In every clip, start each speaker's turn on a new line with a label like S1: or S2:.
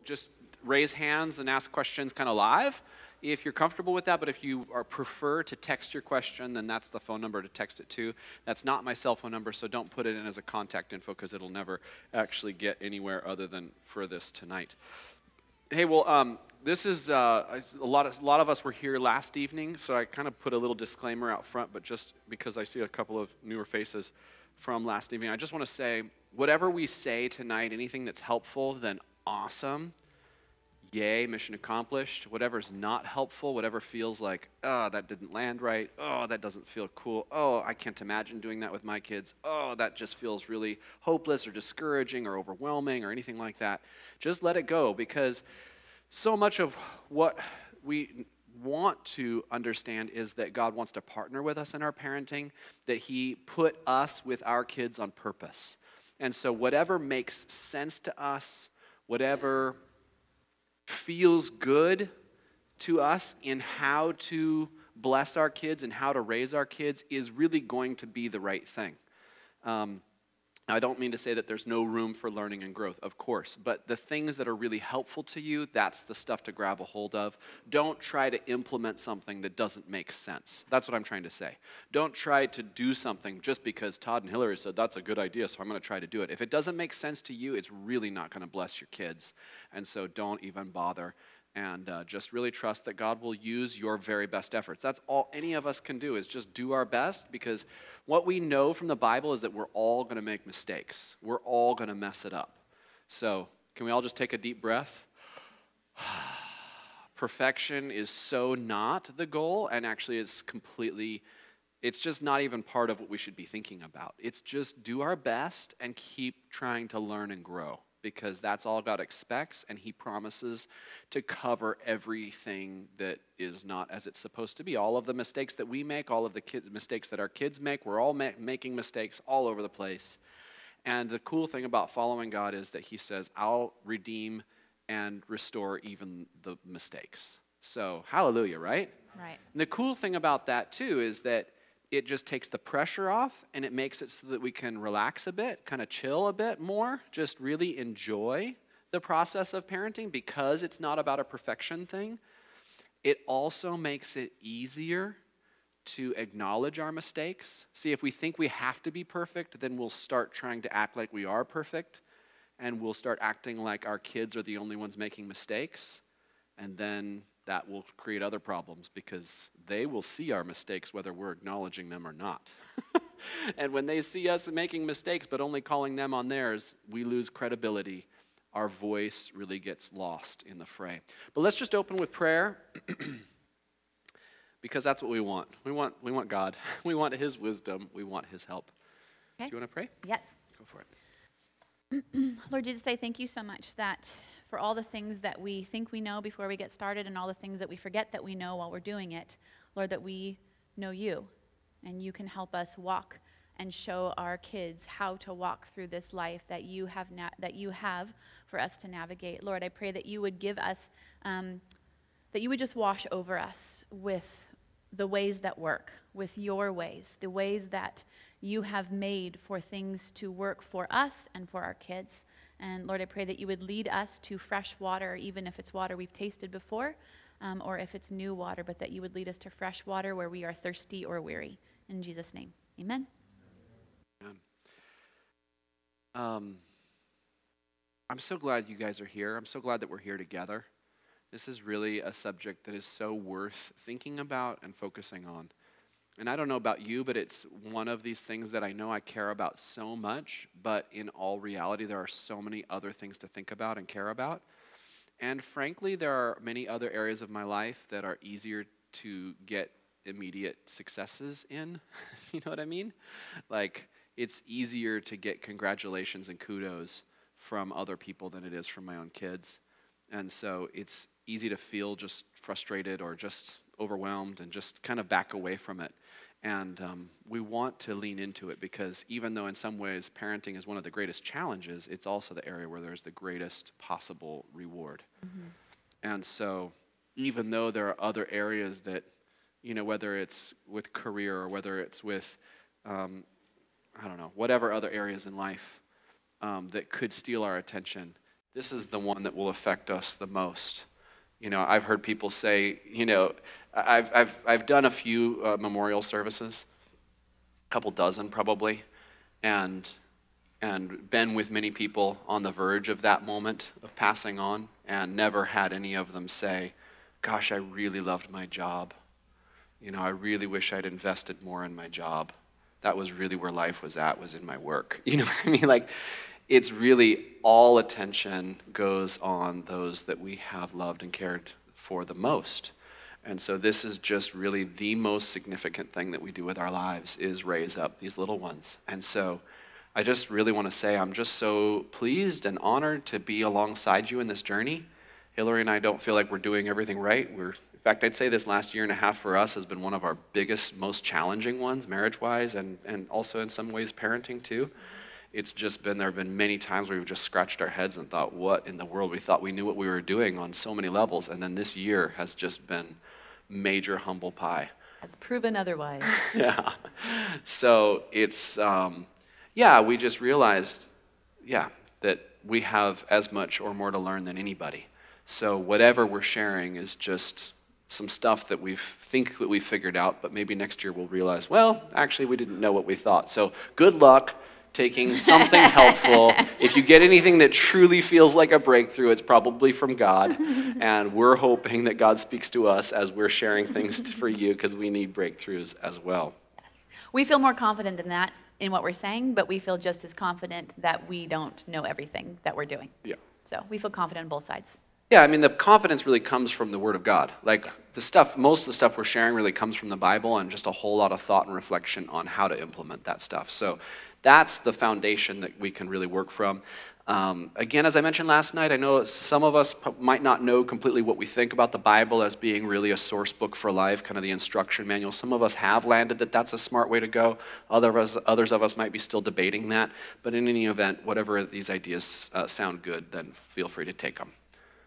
S1: just raise hands and ask questions kind of live if you're comfortable with that. But if you prefer to text your question, then that's the phone number to text it to. That's not my cell phone number, so don't put it in as a contact info because it'll never actually get anywhere other than for this tonight. Hey, well, this is a lot of us were here last evening, so I kind of put a little disclaimer out front, but just because I see a couple of newer faces from last evening, I just want to say, whatever we say tonight, anything that's helpful, then awesome. Yay, mission accomplished. Whatever's not helpful, whatever feels like, oh, that didn't land right. Oh, that doesn't feel cool. Oh, I can't imagine doing that with my kids. Oh, that just feels really hopeless or discouraging or overwhelming or anything like that. Just let it go, because so much of what we want to understand is that God wants to partner with us in our parenting, that He put us with our kids on purpose. And so whatever makes sense to us, whatever feels good to us in how to bless our kids and how to raise our kids is really going to be the right thing. Now, I don't mean to say that there's no room for learning and growth, of course, but the things that are really helpful to you, that's the stuff to grab a hold of. Don't try to implement something that doesn't make sense. That's what I'm trying to say. Don't try to do something just because Todd and Hilary said that's a good idea, so I'm going to try to do it. If it doesn't make sense to you, it's really not going to bless your kids, and so don't even bother. And just really trust that God will use your very best efforts. That's all any of us can do, is just do our best, because what we know from the Bible is that we're all going to make mistakes. We're all going to mess it up. So can we all just take a deep breath? Perfection is so not the goal, and actually it's just not even part of what we should be thinking about. It's just do our best and keep trying to learn and grow, because that's all God expects, and He promises to cover everything that is not as it's supposed to be. All of the mistakes that we make, all of the mistakes that our kids make, we're all making mistakes all over the place. And the cool thing about following God is that He says, I'll redeem and restore even the mistakes. So, hallelujah, right?
S2: Right.
S1: And the cool thing about that, too, is that it just takes the pressure off, and it makes it so that we can relax a bit, kind of chill a bit more, just really enjoy the process of parenting, because it's not about a perfection thing. It also makes it easier to acknowledge our mistakes. See, if we think we have to be perfect, then we'll start trying to act like we are perfect, and we'll start acting like our kids are the only ones making mistakes, and then that will create other problems, because they will see our mistakes whether we're acknowledging them or not. And when they see us making mistakes but only calling them on theirs, we lose credibility. Our voice really gets lost in the fray. But let's just open with prayer, because that's what we want. We want God. We want His wisdom. We want His help.
S2: Okay.
S1: Do you want to pray?
S2: Yes.
S1: Go for it.
S2: Lord Jesus, I thank you so much that for all the things that we think we know before we get started, and all the things that we forget that we know while we're doing it, Lord, that we know you, and you can help us walk and show our kids how to walk through this life that you have for us to navigate. Lord, I pray that you would give us, that you would just wash over us with the ways that work, with your ways, the ways that you have made for things to work for us and for our kids. And Lord, I pray that you would lead us to fresh water, even if it's water we've tasted before, or if it's new water, but that you would lead us to fresh water where we are thirsty or weary. In Jesus' name, amen.
S1: I'm so glad you guys are here. I'm so glad that we're here together. This is really a subject that is so worth thinking about and focusing on. And I don't know about you, but it's one of these things that I know I care about so much, but in all reality, there are so many other things to think about and care about. And frankly, there are many other areas of my life that are easier to get immediate successes in. You know what I mean? Like, it's easier to get congratulations and kudos from other people than it is from my own kids. And so it's easy to feel just frustrated or just overwhelmed and just kind of back away from it. And we want to lean into it, because even though in some ways parenting is one of the greatest challenges, it's also the area where there's the greatest possible reward. Mm-hmm. And so even though there are other areas that, you know, whether it's with career or whether it's with, whatever other areas in life that could steal our attention, this is the one that will affect us the most. You know, I've heard people say, you know, I've done a few memorial services, a couple dozen probably, and been with many people on the verge of that moment of passing on, and never had any of them say, gosh, I really loved my job. You know, I really wish I'd invested more in my job. That was really where life was at, was in my work. You know what I mean? Like, it's really all attention goes on those that we have loved and cared for the most. And so this is just really the most significant thing that we do with our lives, is raise up these little ones. And so I just really want to say I'm just so pleased and honored to be alongside you in this journey. Hilary and I don't feel like we're doing everything right. In fact, I'd say this last year and a half for us has been one of our biggest, most challenging ones, marriage-wise, and also in some ways parenting too. It's just been, there have been many times where we've just scratched our heads and thought, what in the world? We thought we knew what we were doing on so many levels, and then this year has just been major humble pie.
S2: Has proven otherwise.
S1: Yeah. So it's, yeah, we just realized, yeah, that we have as much or more to learn than anybody. So whatever we're sharing is just some stuff that we think that we've figured out, but maybe next year we'll realize, well, actually we didn't know what we thought. So good luck taking something helpful. If you get anything that truly feels like a breakthrough, it's probably from God. And we're hoping that God speaks to us as we're sharing things for you, because we need breakthroughs as well.
S2: Yes. We feel more confident than that in what we're saying, but we feel just as confident that we don't know everything that we're doing.
S1: Yeah.
S2: So we feel confident on both sides.
S1: Yeah, I mean, the confidence really comes from the Word of God. Like, most of the stuff we're sharing really comes from the Bible, and just a whole lot of thought and reflection on how to implement that stuff. So that's the foundation that we can really work from. Again, as I mentioned last night, I know some of us might not know completely what we think about the Bible as being really a source book for life, kind of the instruction manual. Some of us have landed that that's a smart way to go. Others of us might be still debating that. But in any event, whatever these ideas sound good, then feel free to take them.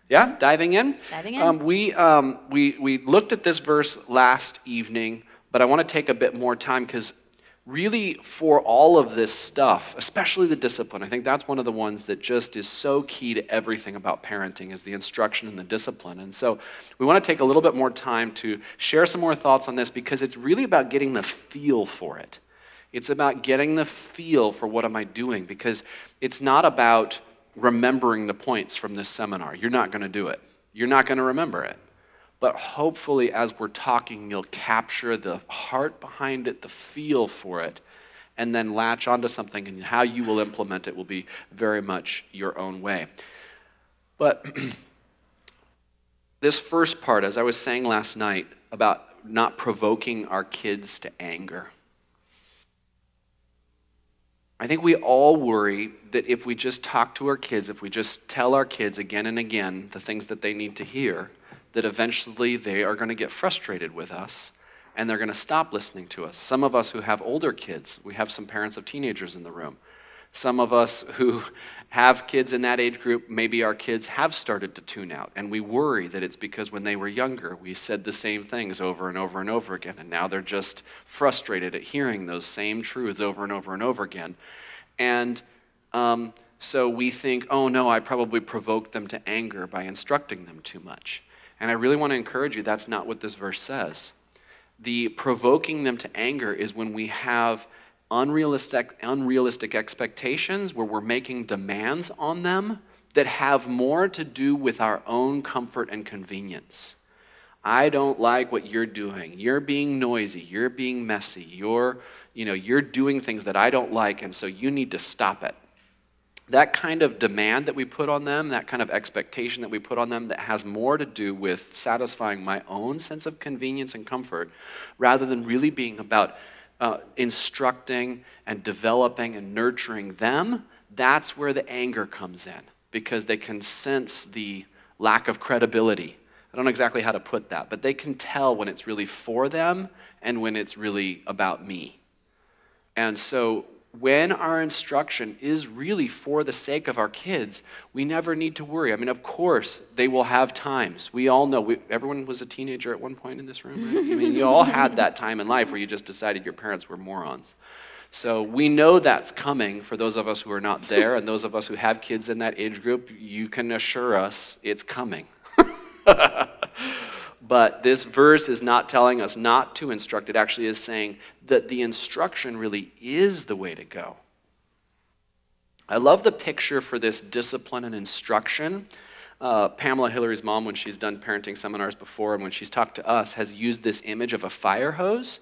S1: Yeah, diving in?
S2: Diving in.
S1: We looked at this verse last evening, but I want to take a bit more time, because really for all of this stuff, especially the discipline, I think that's one of the ones that just is so key to everything about parenting, is the instruction and the discipline. And so we want to take a little bit more time to share some more thoughts on this, because it's really about getting the feel for it. It's about getting the feel for what am I doing, because it's not about remembering the points from this seminar. You're not going to do it. You're not going to remember it. But hopefully as we're talking, you'll capture the heart behind it, the feel for it, and then latch onto something, and how you will implement it will be very much your own way. But this first part, as I was saying last night, about not provoking our kids to anger, I think we all worry that if we just talk to our kids, if we just tell our kids again and again the things that they need to hear, that eventually they are going to get frustrated with us and they're going to stop listening to us. Some of us who have older kids, we have some parents of teenagers in the room. Some of us who have kids in that age group, maybe our kids have started to tune out, and we worry that it's because when they were younger, we said the same things over and over and over again, and now they're just frustrated at hearing those same truths over and over and over again. And so we think, oh no, I probably provoked them to anger by instructing them too much. And I really want to encourage you, that's not what this verse says. The provoking them to anger is when we have unrealistic expectations, where we're making demands on them that have more to do with our own comfort and convenience. I don't like what you're doing. You're being noisy. You're being messy. You're doing things that I don't like, and so you need to stop it. That kind of demand that we put on them, that kind of expectation that we put on them, that has more to do with satisfying my own sense of convenience and comfort, rather than really being about instructing and developing and nurturing them, that's where the anger comes in, because they can sense the lack of credibility. I don't know exactly how to put that, but they can tell when it's really for them and when it's really about me. And so when our instruction is really for the sake of our kids, we never need to worry. I mean, of course, they will have times. We all know, everyone was a teenager at one point in this room, right? I mean, you all had that time in life where you just decided your parents were morons. So we know that's coming for those of us who are not there, and those of us who have kids in that age group, you can assure us it's coming. But this verse is not telling us not to instruct. It actually is saying that the instruction really is the way to go. I love the picture for this discipline and instruction. Pamela, Hillary's mom, when she's done parenting seminars before and when she's talked to us, has used this image of a fire hose,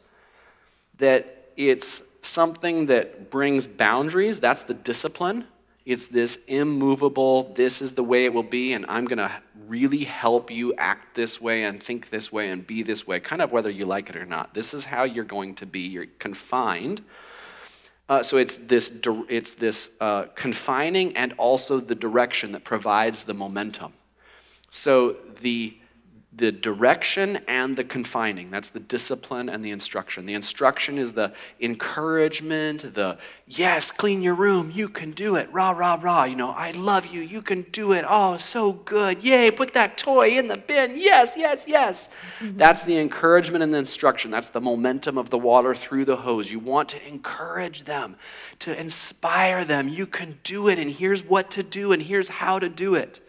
S1: that it's something that brings boundaries. That's the discipline. It's this immovable, this is the way it will be, and I'm going to really help you act this way and think this way and be this way, kind of whether you like it or not. This is how you're going to be. You're confined. So it's this confining and also the direction that provides the momentum. So the direction and the confining, that's the discipline and the instruction. The instruction is the encouragement, the, yes, clean your room, you can do it, rah, rah, rah, you know, I love you, you can do it, oh, so good, yay, put that toy in the bin, yes, yes, yes. Mm-hmm. That's the encouragement and the instruction. That's the momentum of the water through the hose. You want to encourage them, to inspire them, you can do it, and here's what to do, and here's how to do it.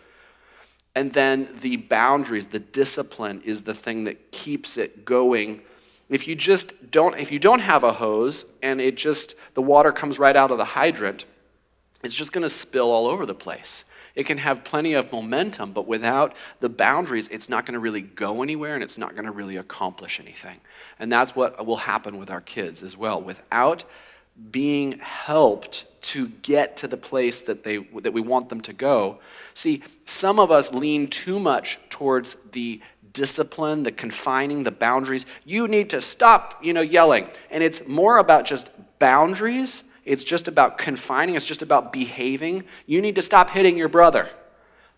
S1: And then the boundaries, the discipline is the thing that keeps it going. If you don't have a hose and the water comes right out of the hydrant, it's just going to spill all over the place. It can have plenty of momentum, but without the boundaries, it's not going to really go anywhere and it's not going to really accomplish anything. And that's what will happen with our kids as well. Without being helped to get to the place that we want them to go. See, some of us lean too much towards the discipline, the confining, the boundaries. You need to stop, yelling. And it's more about just boundaries. It's just about confining. It's just about behaving. You need to stop hitting your brother.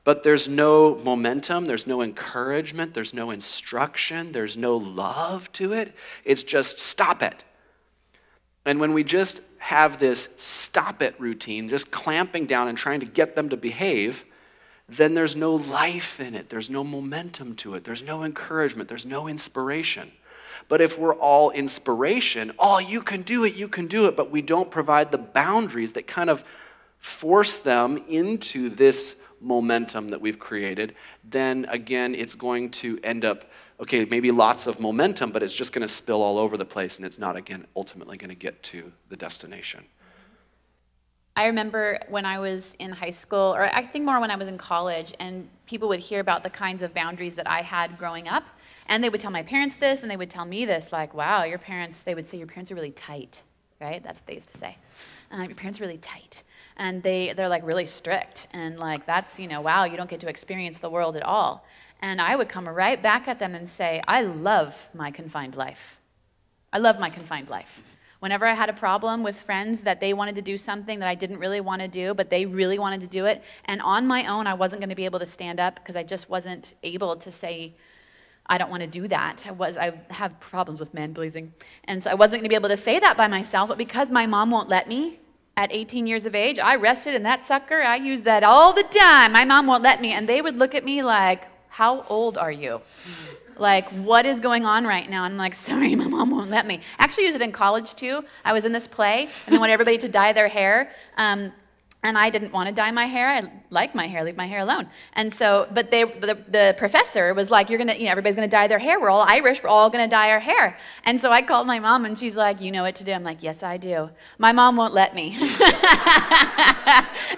S1: But there's no momentum. There's no encouragement. There's no instruction. There's no love to it. It's just stop it. And when we just have this stop it routine, just clamping down and trying to get them to behave, then there's no life in it. There's no momentum to it. There's no encouragement. There's no inspiration. But if we're all inspiration, oh, you can do it, but we don't provide the boundaries that kind of force them into this momentum that we've created, then again, it's going to end up, okay, maybe lots of momentum, but it's just going to spill all over the place, and it's not, again, ultimately going to get to the destination.
S2: I remember when I was in high school, or I think more when I was in college, and people would hear about the kinds of boundaries that I had growing up, and they would tell my parents this, and they would tell me this, like, wow, they would say, your parents are really tight, right? That's what they used to say. Your parents are really tight. And they're like really strict, and like that's, wow, you don't get to experience the world at all. And I would come right back at them and say, I love my confined life. I love my confined life. Whenever I had a problem with friends that they wanted to do something that I didn't really want to do, but they really wanted to do it, and on my own I wasn't going to be able to stand up because I just wasn't able to say, I don't want to do that. I have problems with man-pleasing. And so I wasn't going to be able to say that by myself, but because my mom won't let me, at 18 years of age, I rested in that sucker. I use that all the time. My mom won't let me. And they would look at me like, how old are you? Like, what is going on right now? And I'm like, sorry, my mom won't let me. I actually used it in college, too. I was in this play, and they wanted everybody to dye their hair. And I didn't want to dye my hair. I like my hair, leave my hair alone. And so, but the professor was like, everybody's going to dye their hair. We're all Irish. We're all going to dye our hair. And so I called my mom, and she's like, you know what to do. I'm like, yes, I do. My mom won't let me.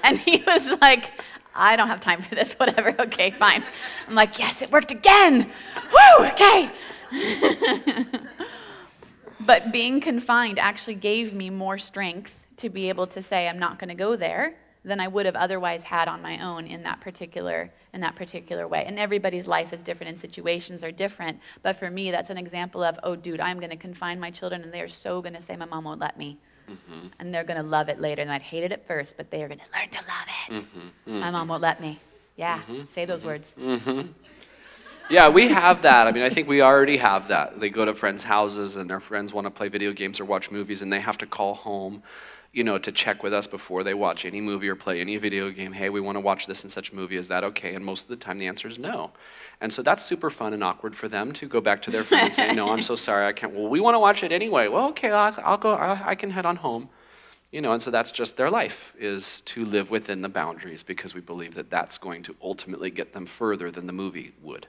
S2: And he was like, I don't have time for this, whatever. Okay, fine. I'm like, yes, it worked again. Woo, okay. But being confined actually gave me more strength to be able to say I'm not going to go there than I would have otherwise had on my own in that particular way. And everybody's life is different and situations are different. But for me, that's an example of, oh, dude, I'm going to confine my children, and they are so going to say my mom won't let me. Mm-hmm. And they're going to love it later. And I'd hate it at first, but they are going to learn to love it. Mm-hmm. Mm-hmm. My mom won't let me. Yeah, say those words. Mm-hmm.
S1: Yeah, we have that. I mean, I think we already have that. They go to friends' houses, and their friends want to play video games or watch movies, and they have to call home, to check with us before they watch any movie or play any video game. Hey, we want to watch this and such movie. Is that okay? And most of the time, the answer is no. And so that's super fun and awkward for them to go back to their friend and say, no, I'm so sorry, I can't. Well, we want to watch it anyway. Well, okay, I'll go. I can head on home. And so that's just their life, is to live within the boundaries, because we believe that that's going to ultimately get them further than the movie would.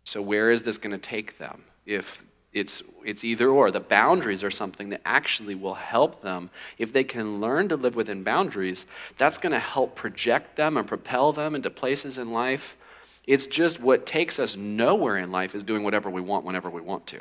S1: So where is this going to take them? If it's either or. The boundaries are something that actually will help them. If they can learn to live within boundaries, that's going to help project them and propel them into places in life. It's just what takes us nowhere in life is doing whatever we want whenever we want to.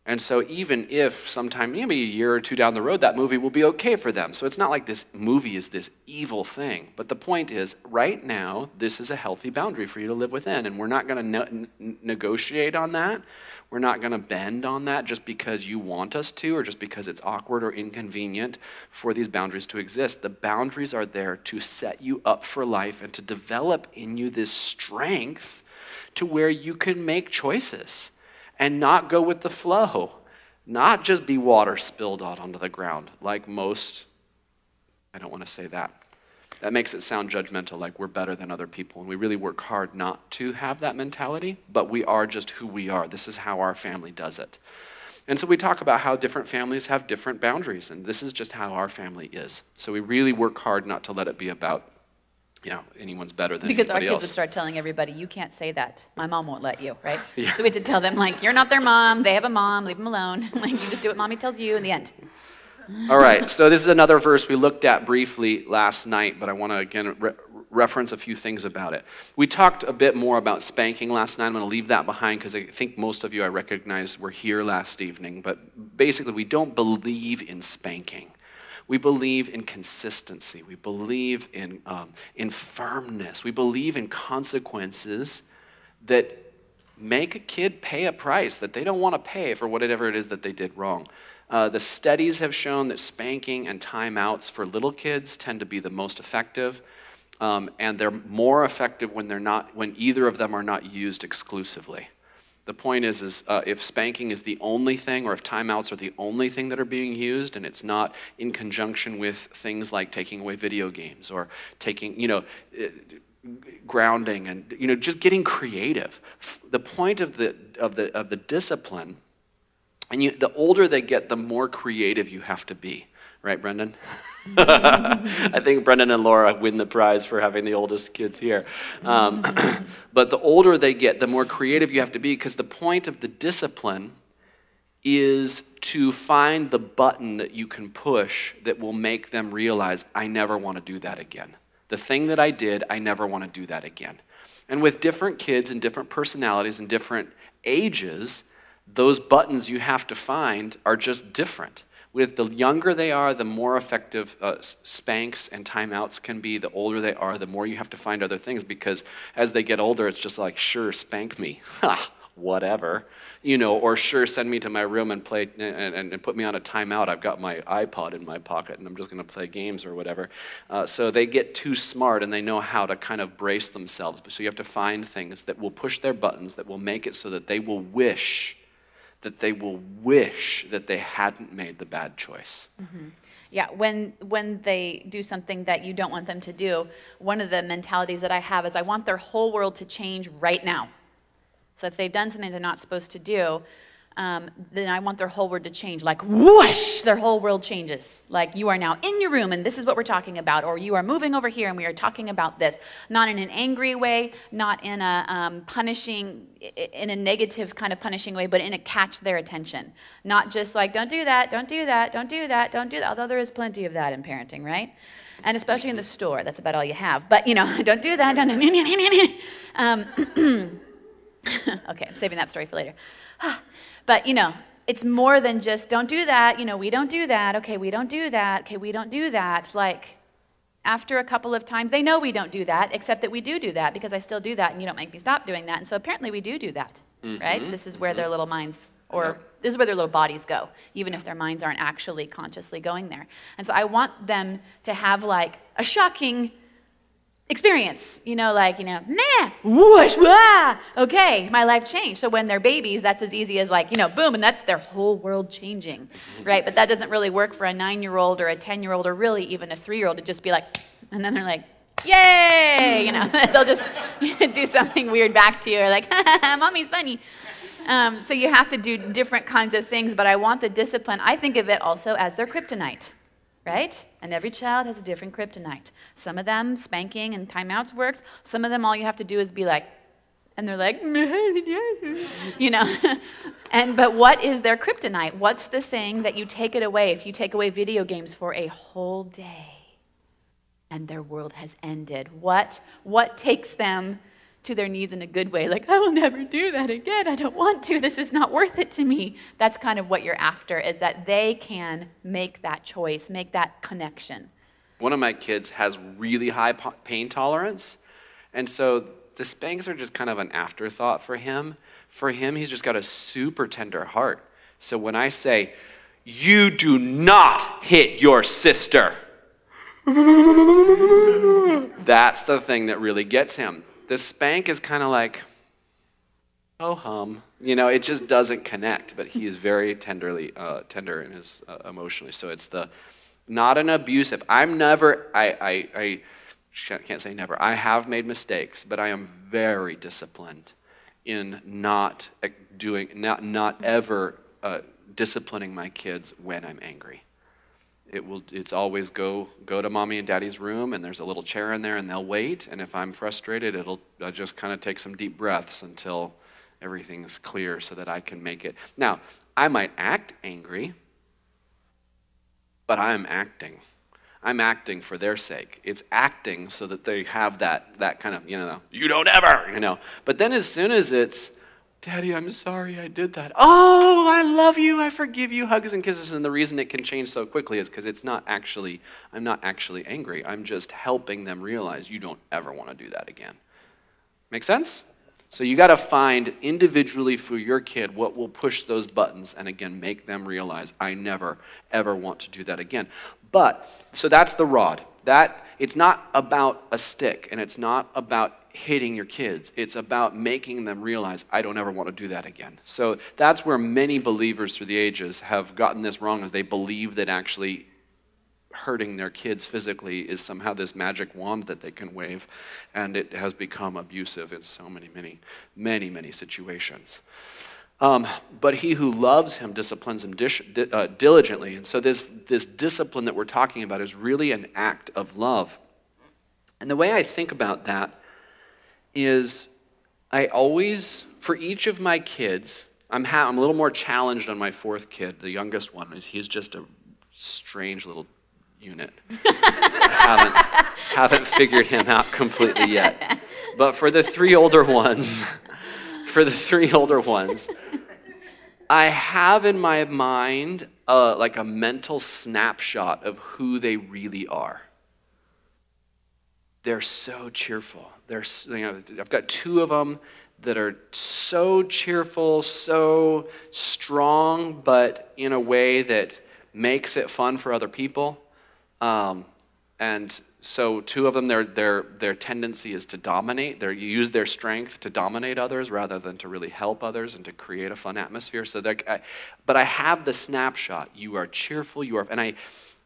S1: And so even if sometime, maybe a year or two down the road, that movie will be okay for them. So it's not like this movie is this evil thing. But the point is, right now, this is a healthy boundary for you to live within. And we're not going to negotiate on that. We're not going to bend on that just because you want us to, or just because it's awkward or inconvenient for these boundaries to exist. The boundaries are there to set you up for life and to develop in you this strength to where you can make choices and not go with the flow, not just be water spilled out onto the ground like most. I don't want to say that. That makes it sound judgmental, like we're better than other people. And we really work hard not to have that mentality, but we are just who we are. This is how our family does it. And so we talk about how different families have different boundaries, and this is just how our family is. So we really work hard not to let it be about, anyone's better than
S2: because
S1: anybody else.
S2: Because our kids would start telling everybody, you can't say that. My mom won't let you, right?
S1: Yeah.
S2: So we had to tell them, like, you're not their mom. They have a mom. Leave them alone. Like, you just do what mommy tells you in the end.
S1: All right, so this is another verse we looked at briefly last night, but I want to, again, reference a few things about it. We talked a bit more about spanking last night. I'm going to leave that behind because I think most of you I recognize were here last evening. But basically, we don't believe in spanking. We believe in consistency. We believe in firmness. We believe in consequences that make a kid pay a price that they don't want to pay for whatever it is that they did wrong. The studies have shown that spanking and timeouts for little kids tend to be the most effective, and they're more effective when either of them are not used exclusively. The point is if spanking is the only thing, or if timeouts are the only thing that are being used, and it's not in conjunction with things like taking away video games or taking, grounding and just getting creative. The point of the discipline. And the older they get, the more creative you have to be. Right, Brendan? I think Brendan and Laura win the prize for having the oldest kids here. But the older they get, the more creative you have to be, because the point of the discipline is to find the button that you can push that will make them realize, I never want to do that again. The thing that I did, I never want to do that again. And with different kids and different personalities and different ages, those buttons you have to find are just different. With the younger they are, the more effective spanks and timeouts can be. The older they are, the more you have to find other things, because as they get older, it's just like, sure, spank me. Ha, whatever. Or sure, send me to my room and play and put me on a timeout. I've got my iPod in my pocket and I'm just going to play games or whatever. So they get too smart and they know how to kind of brace themselves. So you have to find things that will push their buttons, that will make it so that they will wish that they hadn't made the bad choice. Mm-hmm.
S2: Yeah, when they do something that you don't want them to do, one of the mentalities that I have is I want their whole world to change right now. So if they've done something they're not supposed to do, then I want their whole world to change. Like, whoosh, their whole world changes. Like, you are now in your room and this is what we're talking about. Or you are moving over here and we are talking about this. Not in an angry way, not in a in a negative kind of punishing way, but in a catch their attention. Not just like, don't do that, don't do that, don't do that, don't do that. Although there is plenty of that in parenting, right? And especially in the store, that's about all you have. But, don't do that. Okay, I'm saving that story for later. But, it's more than just, don't do that, we don't do that, okay, we don't do that, okay, we don't do that. Like, after a couple of times, they know we don't do that, except that we do that, because I still do that, and you don't make me stop doing that. And so apparently we do that, right? This is where their little minds, this is where their little bodies go, even if their minds aren't actually consciously going there. And so I want them to have, like, a shocking experience, nah, whoosh, wah, okay, my life changed. So when they're babies, that's as easy as like, boom, and that's their whole world changing, right? But that doesn't really work for a 9-year-old or a 10-year-old or really even a 3-year-old to just be like, and then they're like, yay, they'll just do something weird back to you, or like, mommy's funny. So you have to do different kinds of things, but I want the discipline. I think of it also as their kryptonite. right? And every child has a different kryptonite. Some of them, spanking and timeouts works. Some of them, all you have to do is be like, and they're like, you know. But what is their kryptonite? What's the thing that you take it away? If you take away video games for a whole day and their world has ended, what takes them to their knees in a good way? Like, I will never do that again. I don't want to. This is not worth it to me. That's kind of what you're after, is that they can make that choice, make that connection.
S1: One of my kids has really high pain tolerance, and so the spanks are just kind of an afterthought for him. For him, he's just got a super tender heart. So when I say, you do not hit your sister, that's the thing that really gets him. The spank is kind of like, oh hum. You know, it just doesn't connect, but he is very tender in his emotionally. So it's not an abusive. I can't say never. I have made mistakes, but I am very disciplined in not ever disciplining my kids when I'm angry. It's always go to mommy and daddy's room, and there's a little chair in there, and they'll wait. And if I'm frustrated, I'll just kind of take some deep breaths until everything's clear so that I can make it. Now, I might act angry, but I'm acting. I'm acting for their sake. It's acting so that they have that kind of, you don't ever, But then as soon as it's, Daddy, I'm sorry I did that. Oh, I love you, I forgive you, hugs and kisses. And the reason it can change so quickly is because I'm not actually angry. I'm just helping them realize you don't ever want to do that again. Make sense? So you got to find individually for your kid what will push those buttons and again make them realize I never ever want to do that again. So that's the rod. It's not about a stick, and it's not about hitting your kids. It's about making them realize, I don't ever want to do that again. So that's where many believers through the ages have gotten this wrong, is they believe that actually hurting their kids physically is somehow this magic wand that they can wave, and it has become abusive in so many situations. But he who loves him disciplines him diligently. And so this discipline that we're talking about is really an act of love. And the way I think about that is I always, for each of my kids, I'm a little more challenged on my fourth kid, the youngest one. He's just a strange little unit. I haven't figured him out completely yet. But for the three older ones, I have in my mind like a mental snapshot of who they really are. They're so cheerful. I've got two of them that are so cheerful, so strong, but in a way that makes it fun for other people. And so two of them, their tendency is to dominate. They use their strength to dominate others rather than to really help others and to create a fun atmosphere. But I have the snapshot. You are cheerful. And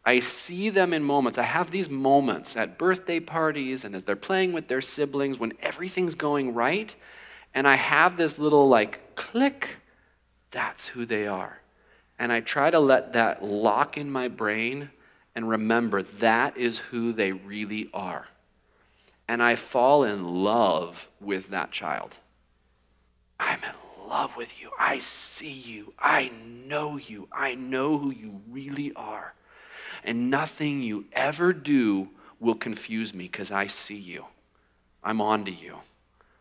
S1: I see them in moments. I have these moments at birthday parties and as they're playing with their siblings when everything's going right. And I have this little click. That's who they are. And I try to let that lock in my brain and remember that is who they really are. And I fall in love with that child. I'm in love with you. I see you. I know you. I know who you really are. And nothing you ever do will confuse me because I see you. I'm on to you.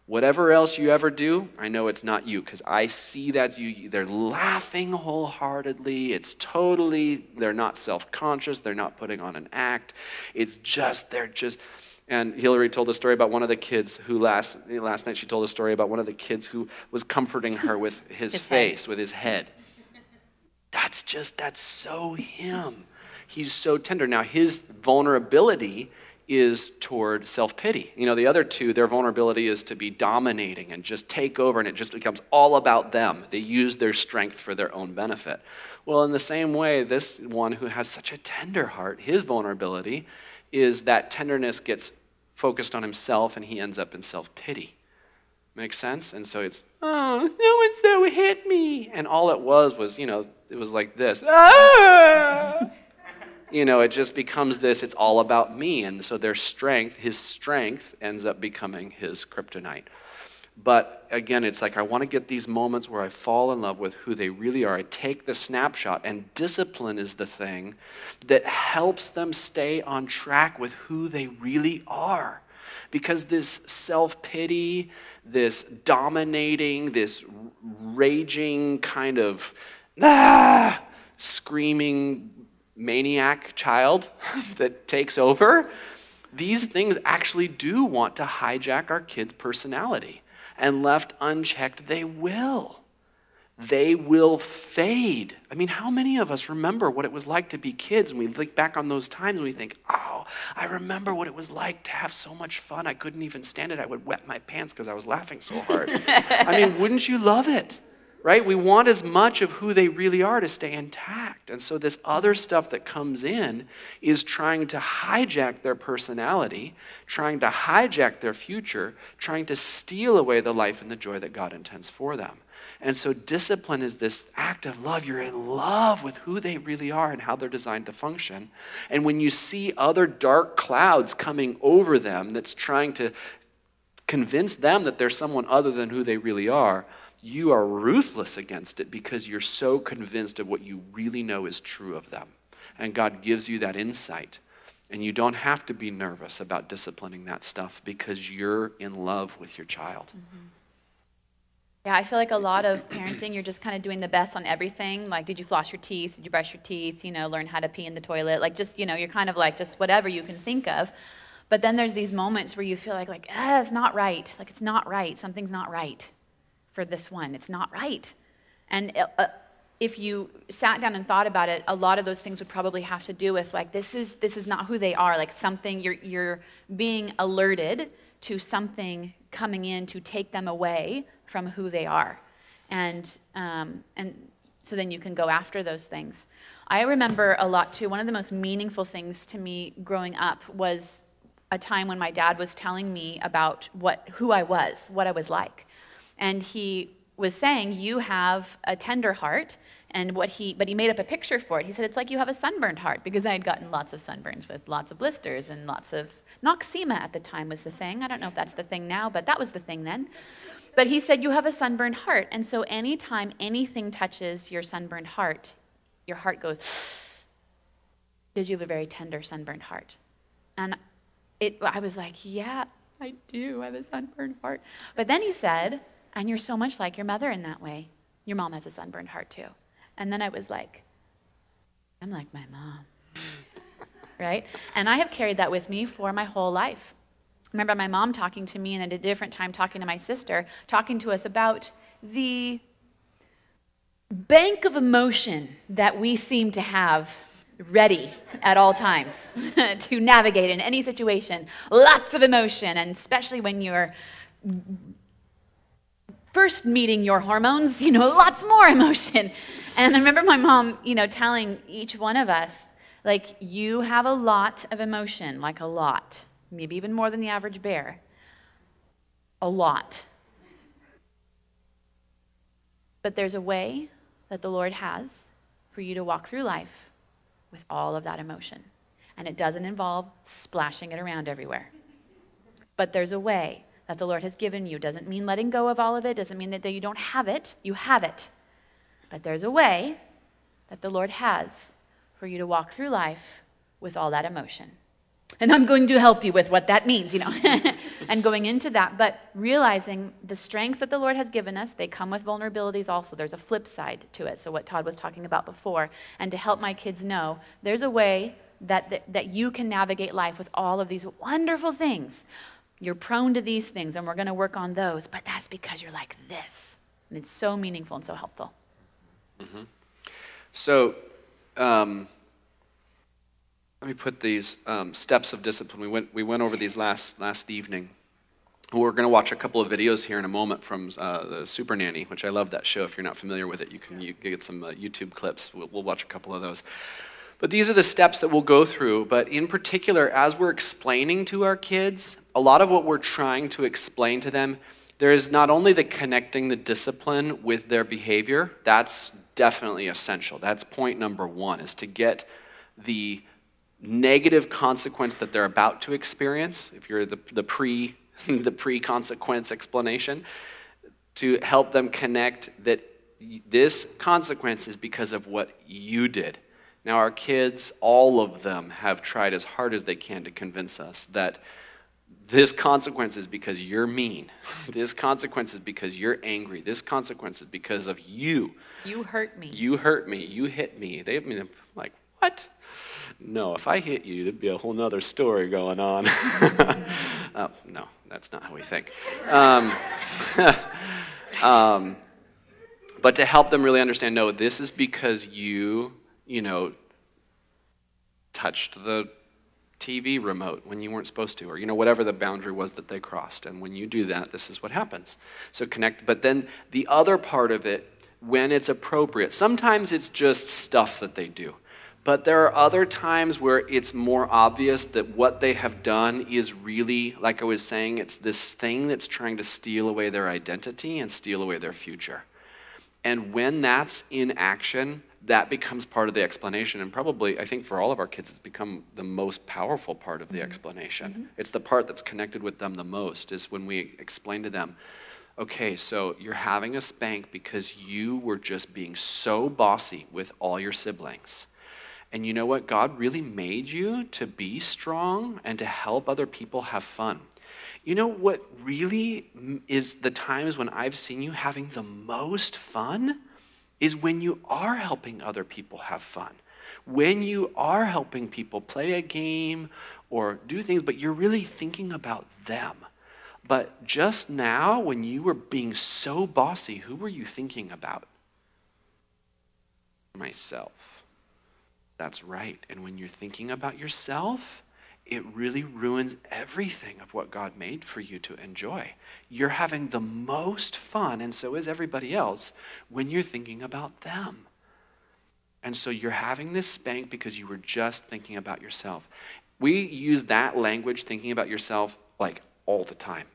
S1: Whatever else you ever do, I know it's not you because I see that's you. They're laughing wholeheartedly. They're not self-conscious. They're not putting on an act. And Hilary told a story about one of the kids who last night she told a story about one of the kids who was comforting her with his face, with his head. That's so him. He's so tender. Now his vulnerability is toward self-pity. The other two, their vulnerability is to be dominating and just take over, and it just becomes all about them. They use their strength for their own benefit. Well, in the same way, this one who has such a tender heart, his vulnerability is that tenderness gets focused on himself, and he ends up in self-pity. Makes sense? And so it's, oh, no one so hit me. And all it was, it was like this. Ah! it just becomes this, it's all about me. And so his strength ends up becoming his kryptonite. But again, it's like I want to get these moments where I fall in love with who they really are. I take the snapshot, and discipline is the thing that helps them stay on track with who they really are. Because this self-pity, this dominating, this raging kind of screaming maniac child that takes over, these things actually do want to hijack our kids' personality. And left unchecked, they will. They will fade. I mean, how many of us remember what it was like to be kids, and we look back on those times and we think, oh, I remember what it was like to have so much fun. I couldn't even stand it. I would wet my pants because I was laughing so hard. I mean, wouldn't you love it? Right? We want as much of who they really are to stay intact. And so this other stuff that comes in is trying to hijack their personality, trying to hijack their future, trying to steal away the life and the joy that God intends for them. And so discipline is this act of love. You're in love with who they really are and how they're designed to function. And when you see other dark clouds coming over them that's trying to convince them that they're someone other than who they really are, you are ruthless against it because you're so convinced of what you really know is true of them. And God gives you that insight. And you don't have to be nervous about disciplining that stuff because you're in love with your child.
S2: Mm-hmm. Yeah, I feel like a lot of parenting, you're just kind of doing the best on everything. Like, did you floss your teeth? Did you brush your teeth? Learn how to pee in the toilet. Like, just, you're kind of like just whatever you can think of. But then there's these moments where you feel like it's not right. Like, it's not right. Something's not right for this one. It's not right. And if you sat down and thought about it, a lot of those things would probably have to do with like, this is not who they are. Like something, you're being alerted to something coming in to take them away from who they are. And so then you can go after those things. I remember a lot too, one of the most meaningful things to me growing up was a time when my dad was telling me about who I was, what I was like. And he was saying, you have a tender heart, but he made up a picture for it. He said, it's like you have a sunburned heart, because I had gotten lots of sunburns with lots of blisters and lots of, noxema at the time was the thing. I don't know if that's the thing now, but that was the thing then. But he said, you have a sunburned heart. And so anytime anything touches your sunburned heart, your heart goes, because you have a very tender sunburned heart. And I was like, yeah, I do. I have a sunburned heart. But then he said, and you're so much like your mother in that way. Your mom has a sunburned heart too. And then I was like, I'm like my mom, right? And I have carried that with me for my whole life. I remember my mom talking to me, and at a different time talking to my sister, talking to us about the bank of emotion that we seem to have ready at all times to navigate in any situation. Lots of emotion, and especially when you're first meeting your hormones, lots more emotion. And I remember my mom, telling each one of us, like, you have a lot of emotion, like a lot, maybe even more than the average bear. A lot. But there's a way that the Lord has for you to walk through life with all of that emotion. And it doesn't involve splashing it around everywhere. But there's a way that the Lord has given you. Doesn't mean letting go of all of it. Doesn't mean that you don't have it. You have it. But there's a way that the Lord has for you to walk through life with all that emotion. And I'm going to help you with what that means, and going into that. But realizing the strength that the Lord has given us, they come with vulnerabilities also. There's a flip side to it. So what Todd was talking about before. And to help my kids know, there's a way that you can navigate life with all of these wonderful things. You're prone to these things, and we're going to work on those, but that's because you're like this. And it's so meaningful and so helpful.
S1: Mm-hmm. So let me put these steps of discipline. We went over these last evening. We're going to watch a couple of videos here in a moment from the Super Nanny, which I love that show. If you're not familiar with it, you can get some YouTube clips. We'll watch a couple of those. But these are the steps that we'll go through. But in particular, as we're explaining to our kids, a lot of what we're trying to explain to them, there is not only the connecting the discipline with their behavior. That's definitely essential. That's point number one, is to get the negative consequence that they're about to experience, if you're the pre-consequence explanation, to help them connect that this consequence is because of what you did. Now our kids, all of them, have tried as hard as they can to convince us that this consequence is because you're mean. This consequence is because you're angry. This consequence is because of you.
S2: You hurt me.
S1: You hurt me. You hit me. I'm like, what? No, if I hit you, there'd be a whole nother story going on. No, that's not how we think. But to help them really understand, no, this is because you touched the TV remote when you weren't supposed to, or whatever the boundary was that they crossed. And when you do that, this is what happens. So connect. But then the other part of it, when it's appropriate, sometimes it's just stuff that they do. But there are other times where it's more obvious that what they have done is really, like I was saying, it's this thing that's trying to steal away their identity and steal away their future. And when that's in action, that becomes part of the explanation. And probably, I think for all of our kids, it's become the most powerful part of the explanation. Mm-hmm. It's the part that's connected with them the most, is when we explain to them, okay, so you're having a spank because you were just being so bossy with all your siblings. And you know what? God really made you to be strong and to help other people have fun. You know what really is the times when I've seen you having the most fun is when you are helping other people have fun. When you are helping people play a game or do things, but you're really thinking about them. But just now, when you were being so bossy, who were you thinking about? Myself. That's right. And when you're thinking about yourself, it really ruins everything of what God made for you to enjoy. You're having the most fun, and so is everybody else, when you're thinking about them. And so you're having this spank because you were just thinking about yourself. We use that language, thinking about yourself, like all the time.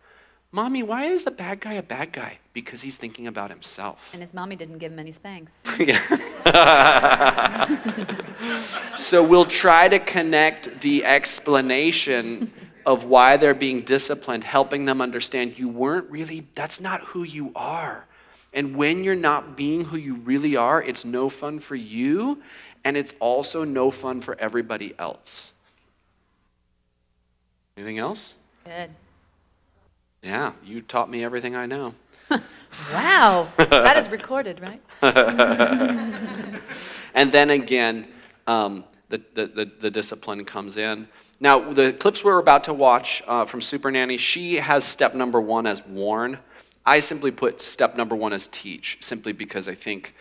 S1: Mommy, why is the bad guy a bad guy? Because he's thinking about himself.
S2: And his mommy didn't give him any spanks.
S1: So we'll try to connect the explanation of why they're being disciplined, helping them understand you weren't really, that's not who you are. And when you're not being who you really are, it's no fun for you, and it's also no fun for everybody else. Anything else?
S2: Good.
S1: Yeah, you taught me everything I know.
S2: Wow, that is recorded, right?
S1: And then again, the discipline comes in. Now, the clips we're about to watch from Super Nanny, she has step number 1 as warn. I simply put step number 1 as teach, simply because I think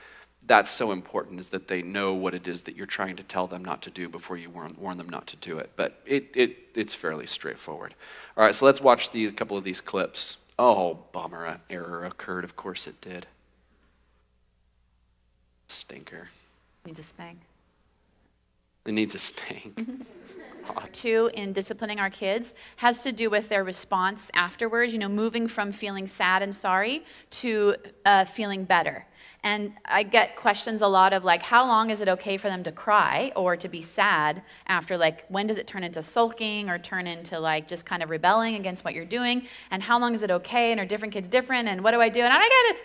S1: that's so important, is that they know what it is that you're trying to tell them not to do before you warn them not to do it. But it's fairly straightforward. All right, so let's watch a couple of these clips. Oh, bummer, an error occurred. Of course it did. Stinker.
S2: Needs a spank.
S1: It needs a spank.
S2: Two, in disciplining our kids, has to do with their response afterwards, moving from feeling sad and sorry to feeling better. And I get questions a lot of how long is it okay for them to cry or to be sad after, when does it turn into sulking or turn into just kind of rebelling against what you're doing? And how long is it okay? And are different kids different? And what do I do? And I get it,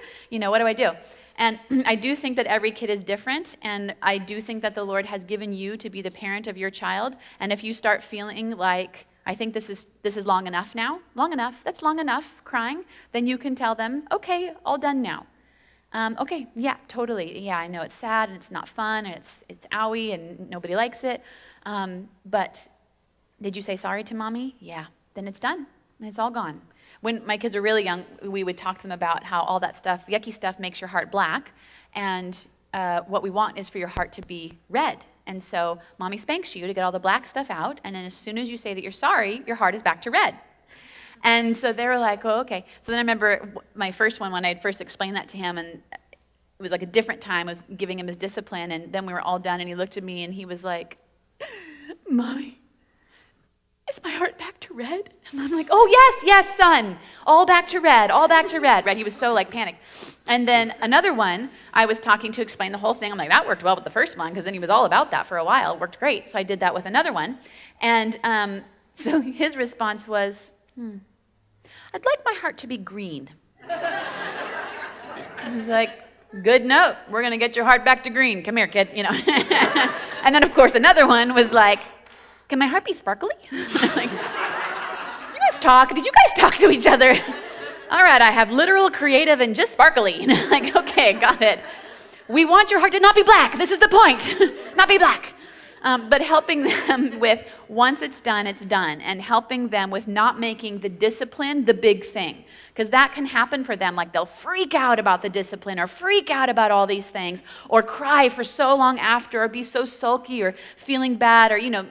S2: what do I do? And I do think that every kid is different, and I do think that the Lord has given you to be the parent of your child. And if you start feeling like, I think this is long enough now, that's long enough crying, then you can tell them, okay, all done now. Okay, yeah, totally. Yeah, I know it's sad and it's not fun and it's owie and nobody likes it. But did you say sorry to mommy? Yeah, then it's done and it's all gone. When my kids were really young, we would talk to them about how all that stuff, yucky stuff, makes your heart black. And what we want is for your heart to be red. And so mommy spanks you to get all the black stuff out. And then as soon as you say that you're sorry, your heart is back to red. And so they were like, oh, okay. So then I remember my first one, when I had first explained that to him, and it was a different time. I was giving him his discipline, and then we were all done, and he looked at me, and he was like, Mommy, is my heart back to red? And I'm like, oh, yes, yes, son. All back to red, all back to red. Right? He was so like panicked. And then another one, I was talking to explain the whole thing. I'm like, that worked well with the first one because then he was all about that for a while. It worked great. So I did that with another one. And so his response was, I'd like my heart to be green. I was like, good note. We're going to get your heart back to green. Come here, kid. You know. And then, of course, another one was like, can my heart be sparkly? Like, you guys talk. Did you guys talk to each other? All right, I have literal, creative, and just sparkly. Like, okay, got it. We want your heart to not be black. This is the point. Not be black. But helping them with, once it's done, and helping them with not making the discipline the big thing. Because that can happen for them, like they'll freak out about the discipline or freak out about all these things or cry for so long after or be so sulky or feeling bad or, you know,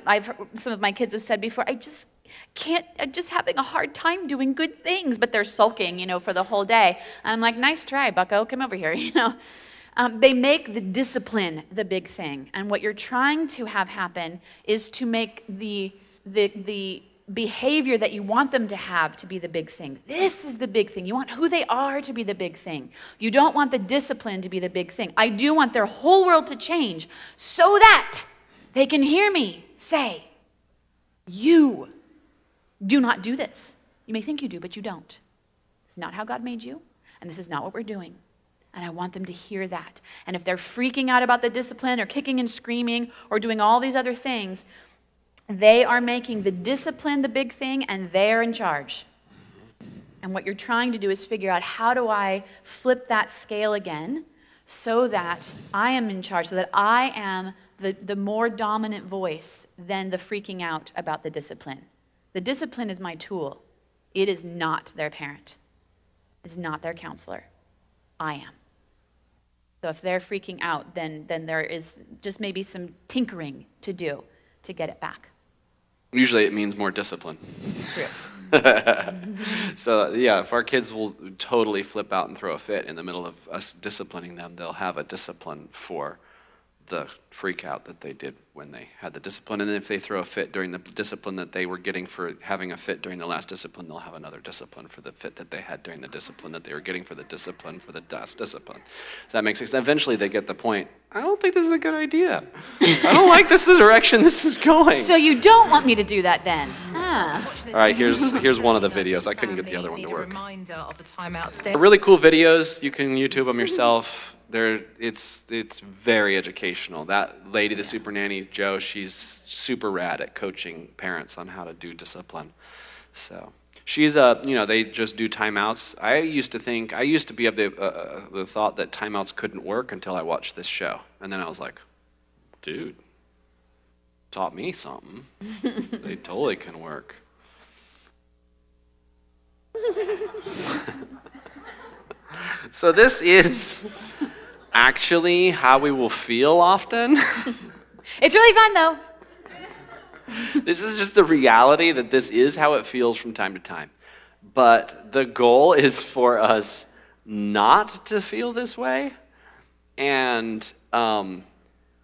S2: some of my kids have said before, I'm just having a hard time doing good things, but they're sulking, you know, for the whole day. And I'm like, nice try, bucko, come over here, you know. They make the discipline the big thing. And what you're trying to have happen is to make the behavior that you want them to have to be the big thing. This is the big thing. You want who they are to be the big thing. You don't want the discipline to be the big thing. I do want their whole world to change so that they can hear me say, you do not do this. You may think you do, but you don't. It's not how God made you, and this is not what we're doing. And I want them to hear that. And if they're freaking out about the discipline or kicking and screaming or doing all these other things, they are making the discipline the big thing, and they're in charge. And what you're trying to do is figure out, how do I flip that scale again so that I am in charge, so that I am the more dominant voice than the freaking out about the discipline. The discipline is my tool. It is not their parent. It's not their counselor. I am. So if they're freaking out, then there is just maybe some tinkering to do to get it back.
S1: Usually it means more discipline.
S2: True.
S1: So yeah, if our kids will totally flip out and throw a fit in the middle of us disciplining them, they'll have a discipline for the freak out that they did when they had the discipline. And then if they throw a fit during the discipline that they were getting for having a fit during the last discipline, they'll have another discipline for the fit that they had during the discipline that they were getting for the discipline for the last discipline. Does that make sense? Eventually they get the point, I don't think this is a good idea. I don't like this direction this is going.
S2: So you don't want me to do that then? Huh.
S1: All right, here's one of the videos. I couldn't get the other one to work.
S3: Really
S1: Really cool videos. You can YouTube them yourself. It's very educational. That lady, the super nanny, Jo, she's super rad at coaching parents on how to do discipline. So she's they just do timeouts. I used to be of the thought that timeouts couldn't work until I watched this show, and then I was like, dude, taught me something. They totally can work. So this is actually how we will feel often.
S2: It's really fun, though.
S1: This is just the reality that this is how it feels from time to time. But the goal is for us not to feel this way. And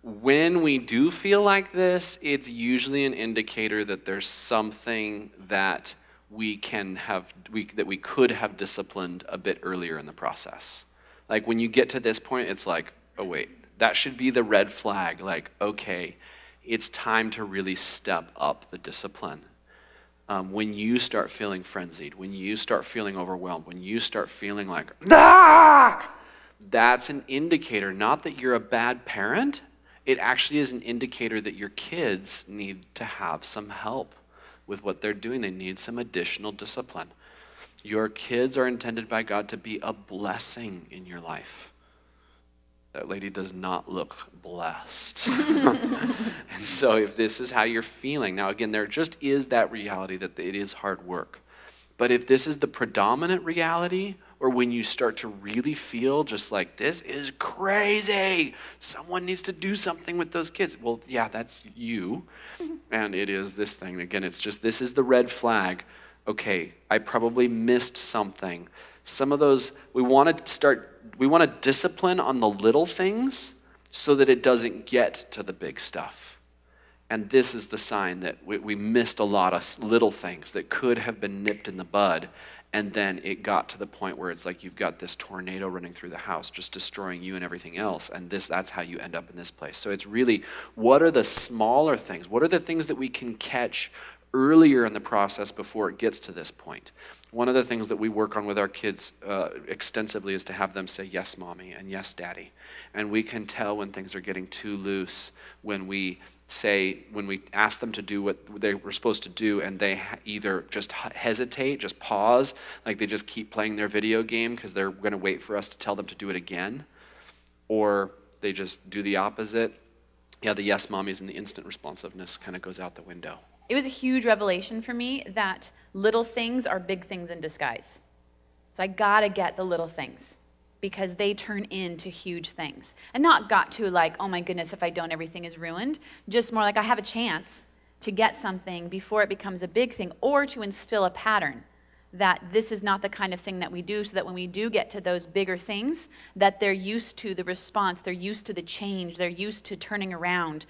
S1: when we do feel like this, it's usually an indicator that there's something that we could have disciplined a bit earlier in the process. Like when you get to this point, it's like, oh wait, that should be the red flag. Like, okay, it's time to really step up the discipline. When you start feeling frenzied, when you start feeling overwhelmed, when you start feeling like, ah! That's an indicator, not that you're a bad parent. It actually is an indicator that your kids need to have some help with what they're doing. They need some additional discipline. Your kids are intended by God to be a blessing in your life. That lady does not look blessed. And so if this is how you're feeling, now again, there just is that reality that it is hard work. But if this is the predominant reality, or when you start to really feel just like, this is crazy, someone needs to do something with those kids. Well, yeah, that's you. And it is this thing. Again, it's just, this is the red flag. Okay, I probably missed something. Some of those, we want to discipline on the little things so that it doesn't get to the big stuff. And this is the sign that we missed a lot of little things that could have been nipped in the bud, and then it got to the point where it's like you've got this tornado running through the house, just destroying you and everything else, and that's how you end up in this place. So it's really, what are the smaller things? What are the things that we can catch earlier in the process before it gets to this point? One of the things that we work on with our kids extensively is to have them say, yes, mommy, and yes, daddy. And we can tell when things are getting too loose when we ask them to do what they were supposed to do, and they either just hesitate, just pause, like they just keep playing their video game because they're going to wait for us to tell them to do it again, or they just do the opposite. Yeah, the yes mommies and the instant responsiveness kind of goes out the window.
S2: It was a huge revelation for me that little things are big things in disguise. So I gotta get the little things, because they turn into huge things. And not got to like, oh my goodness, if I don't, everything is ruined. Just more like I have a chance to get something before it becomes a big thing, or to instill a pattern that this is not the kind of thing that we do, so that when we do get to those bigger things, that they're used to the response, they're used to the change, they're used to turning around,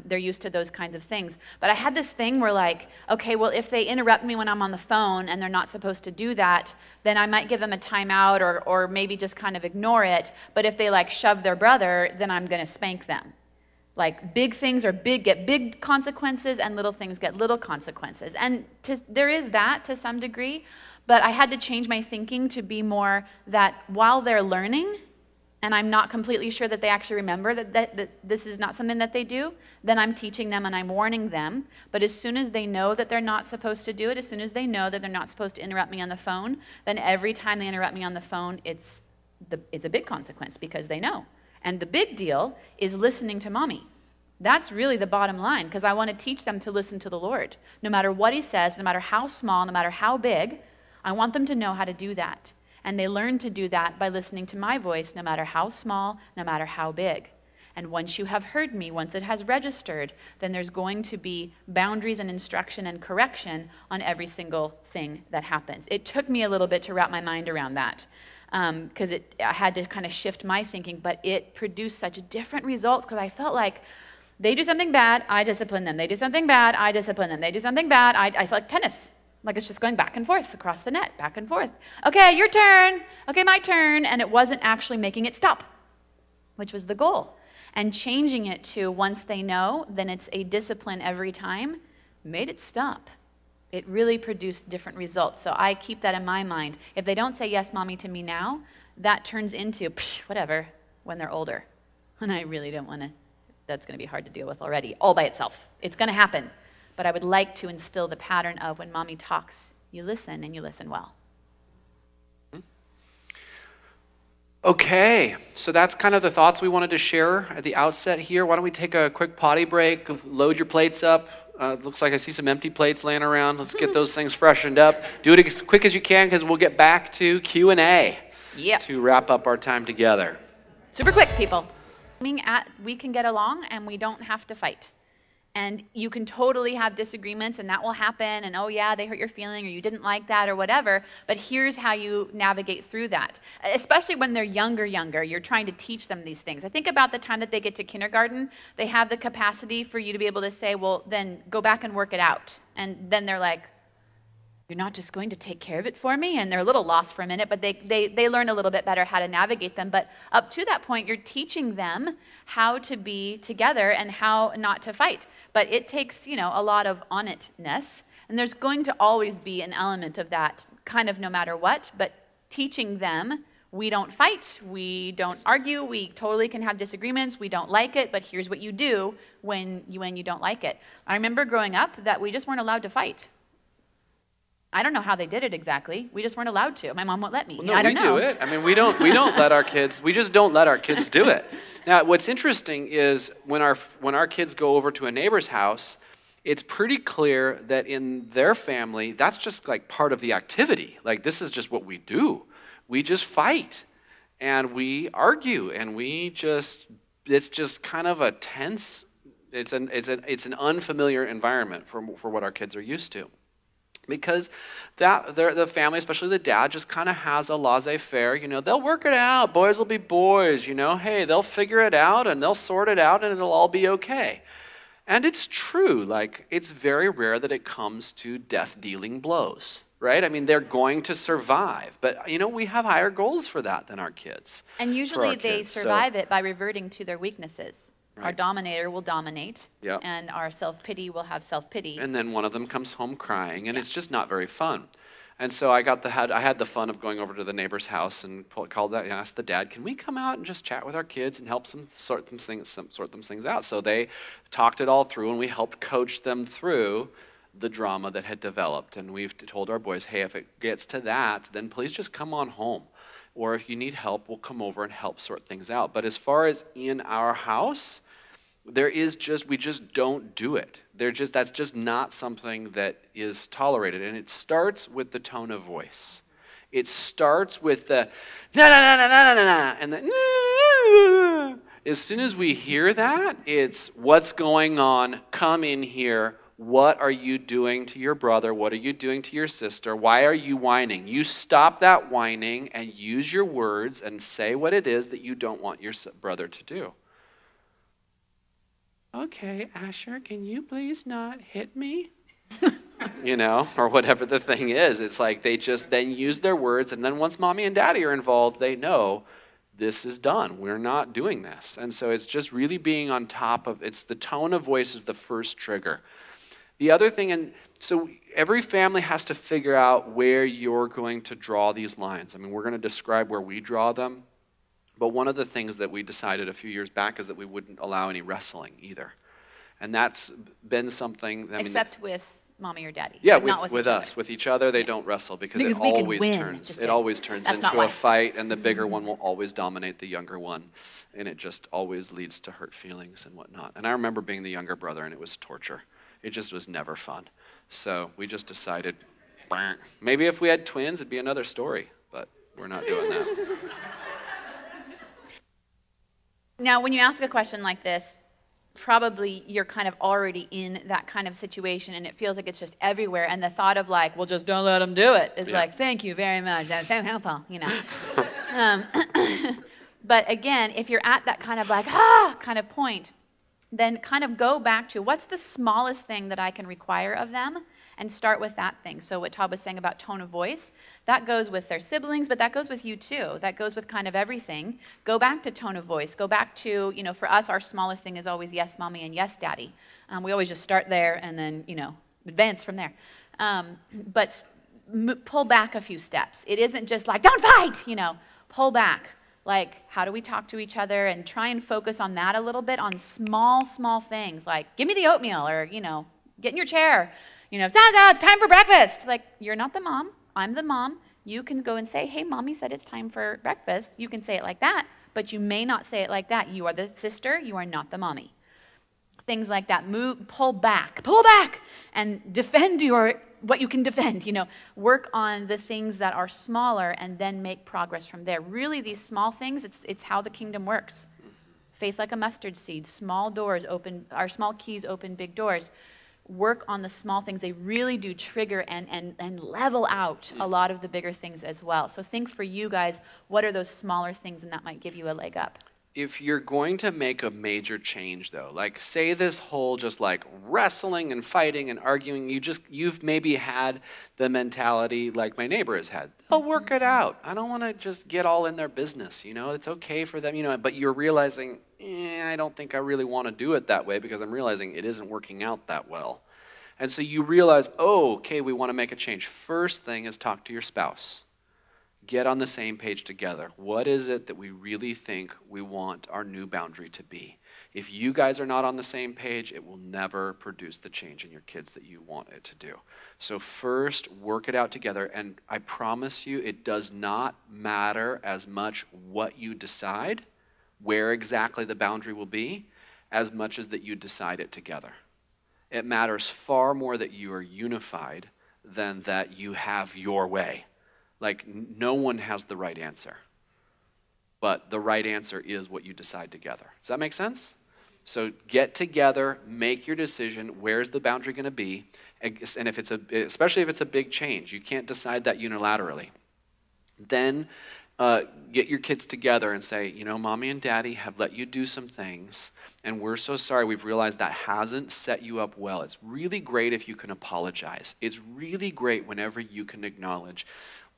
S2: they're used to those kinds of things. But I had this thing where like, okay, well, if they interrupt me when I'm on the phone and they're not supposed to do that, then I might give them a timeout or maybe just kind of ignore it. But if they like shove their brother, then I'm going to spank them. Like big things get big consequences, and little things get little consequences. And there is that to some degree, but I had to change my thinking to be more that while they're learning, and I'm not completely sure that they actually remember that this is not something that they do, then I'm teaching them and I'm warning them. But as soon as they know that they're not supposed to do it, as soon as they know that they're not supposed to interrupt me on the phone, then every time they interrupt me on the phone, it's a big consequence, because they know. And the big deal is listening to mommy. That's really the bottom line, because I want to teach them to listen to the Lord. No matter what he says, no matter how small, no matter how big, I want them to know how to do that. And they learn to do that by listening to my voice, no matter how small, no matter how big. And once you have heard me, once it has registered, then there's going to be boundaries and instruction and correction on every single thing that happens. It took me a little bit to wrap my mind around that, because I had to kind of shift my thinking, but it produced such different results, because I felt like they do something bad, I discipline them. They do something bad, I discipline them. They do something bad, I feel like tennis. Like it's just going back and forth across the net, back and forth. Okay, your turn. Okay, my turn. And it wasn't actually making it stop, which was the goal. And changing it to once they know, then it's a discipline every time, made it stop. It really produced different results. So I keep that in my mind. If they don't say yes, mommy, to me now, that turns into whatever when they're older. And I really don't want to. That's going to be hard to deal with already, all by itself. It's going to happen. But I would like to instill the pattern of when mommy talks, you listen, and you listen well.
S1: Okay, so that's kind of the thoughts we wanted to share at the outset here. Why don't we take a quick potty break, load your plates up. Looks like I see some empty plates laying around. Let's get those things freshened up. Do it as quick as you can, because we'll get back to Q&A to wrap up our time together.
S2: Super quick, people. We can get along and we don't have to fight. And you can totally have disagreements, and that will happen, and oh yeah, they hurt your feeling, or you didn't like that, or whatever, but here's how you navigate through that. Especially when they're younger, you're trying to teach them these things. I think about the time that they get to kindergarten, they have the capacity for you to be able to say, well, then go back and work it out. And then they're like, you're not just going to take care of it for me? And they're a little lost for a minute, but they learn a little bit better how to navigate them. But up to that point, you're teaching them how to be together and how not to fight. But it takes, a lot of on-itness. And there's going to always be an element of that, kind of no matter what. But teaching them, we don't fight, we don't argue, we totally can have disagreements, we don't like it, but here's what you do when you don't like it. I remember growing up that we just weren't allowed to fight. I don't know how they did it exactly. We just weren't allowed to. My mom won't let me.
S1: Well, no,
S2: I don't know.
S1: We do it. I mean, we don't let our kids. We just don't let our kids do it. Now, what's interesting is when our kids go over to a neighbor's house, it's pretty clear that in their family, that's just like part of the activity. Like this is just what we do. We just fight, and we argue, and it's just kind of a tense. It's an unfamiliar environment for what our kids are used to. Because the family, especially the dad, just kind of has a laissez-faire. They'll work it out. Boys will be boys. Hey, they'll figure it out and they'll sort it out and it'll all be okay. And it's true, like, it's very rare that it comes to death-dealing blows, right? I mean, they're going to survive, but, we have higher goals for that than our kids.
S2: And usually they survive it by reverting to their weaknesses.
S1: Right.
S2: Our dominator will dominate,
S1: Yep.
S2: and our self-pity will have self-pity.
S1: And then one of them comes home crying, and it's just not very fun. And so I had the fun of going over to the neighbor's house and asked the dad, can we come out and just chat with our kids and help sort them things out? So they talked it all through, and we helped coach them through the drama that had developed. And we've told our boys, hey, if it gets to that, then please just come on home. Or if you need help, we'll come over and help sort things out. But as far as in our house, we just don't do it. That's just not something that is tolerated. And it starts with the tone of voice. It starts with the na na na na na na na, and the as soon as we hear that, it's what's going on, come in here. What are you doing to your brother? What are you doing to your sister? Why are you whining? You stop that whining and use your words and say what it is that you don't want your brother to do. Okay, Asher, can you please not hit me? Or whatever the thing is. It's like they just then use their words, and then once mommy and daddy are involved, they know this is done. We're not doing this. And so it's just really being on top of, it's the tone of voice is the first trigger. The other thing, and so every family has to figure out where you're going to draw these lines. I mean, we're going to describe where we draw them. But one of the things that we decided a few years back is that we wouldn't allow any wrestling either. And that's been something...
S2: Except with mommy or daddy.
S1: Yeah,
S2: not
S1: with us. With each other, they don't wrestle because it always turns into a fight, and the bigger one will always dominate the younger one. And it just always leads to hurt feelings and whatnot. And I remember being the younger brother, and it was torture. It just was never fun. So we just decided, maybe if we had twins, it'd be another story. But we're not doing that.
S2: Now, when you ask a question like this, probably you're kind of already in that kind of situation, and it feels like it's just everywhere. And the thought of like, well, just don't let them do it is like, thank you very much. That's so helpful, But again, if you're at that kind of like, kind of point, then kind of go back to what's the smallest thing that I can require of them, and start with that thing. So what Todd was saying about tone of voice, that goes with their siblings, but that goes with you too. That goes with kind of everything. Go back to tone of voice. Go back to, for us, our smallest thing is always yes, mommy, and yes, daddy. We always just start there and then, advance from there. But pull back a few steps. It isn't just like, don't fight, pull back. Like, how do we talk to each other, and try and focus on that a little bit, on small, small things like, give me the oatmeal, or, get in your chair. It's time for breakfast. Like, you're not the mom. I'm the mom. You can go and say, hey, mommy said it's time for breakfast. You can say it like that, but you may not say it like that. You are the sister. You are not the mommy. Things like that. Pull back, and defend what you can defend. Work on the things that are smaller, and then make progress from there. Really, these small things, it's how the kingdom works. Faith like a mustard seed. Small keys open big doors. Work on the small things. They really do trigger and level out a lot of the bigger things as well. So think for you guys, what are those smaller things, and that might give you a leg up.
S1: If you're going to make a major change, though, like say this whole just like wrestling and fighting and arguing, you've maybe had the mentality like my neighbor has had. They'll work it out. I don't want to just get all in their business, It's okay for them, but you're realizing, I don't think I really want to do it that way, because I'm realizing it isn't working out that well. And so you realize, okay, we want to make a change. First thing is talk to your spouse. Get on the same page together. What is it that we really think we want our new boundary to be? If you guys are not on the same page, it will never produce the change in your kids that you want it to do. So first, work it out together. And I promise you, it does not matter as much what you decide, where exactly the boundary will be, as much as that you decide it together. It matters far more that you are unified than that you have your way. Like, no one has the right answer. But the right answer is what you decide together. Does that make sense? So get together, make your decision. Where's the boundary going to be? And especially if it's a big change, you can't decide that unilaterally. Then get your kids together and say, you know, mommy and daddy have let you do some things, and we're so sorry. We've realized that hasn't set you up well. It's really great if you can apologize. It's really great whenever you can acknowledge,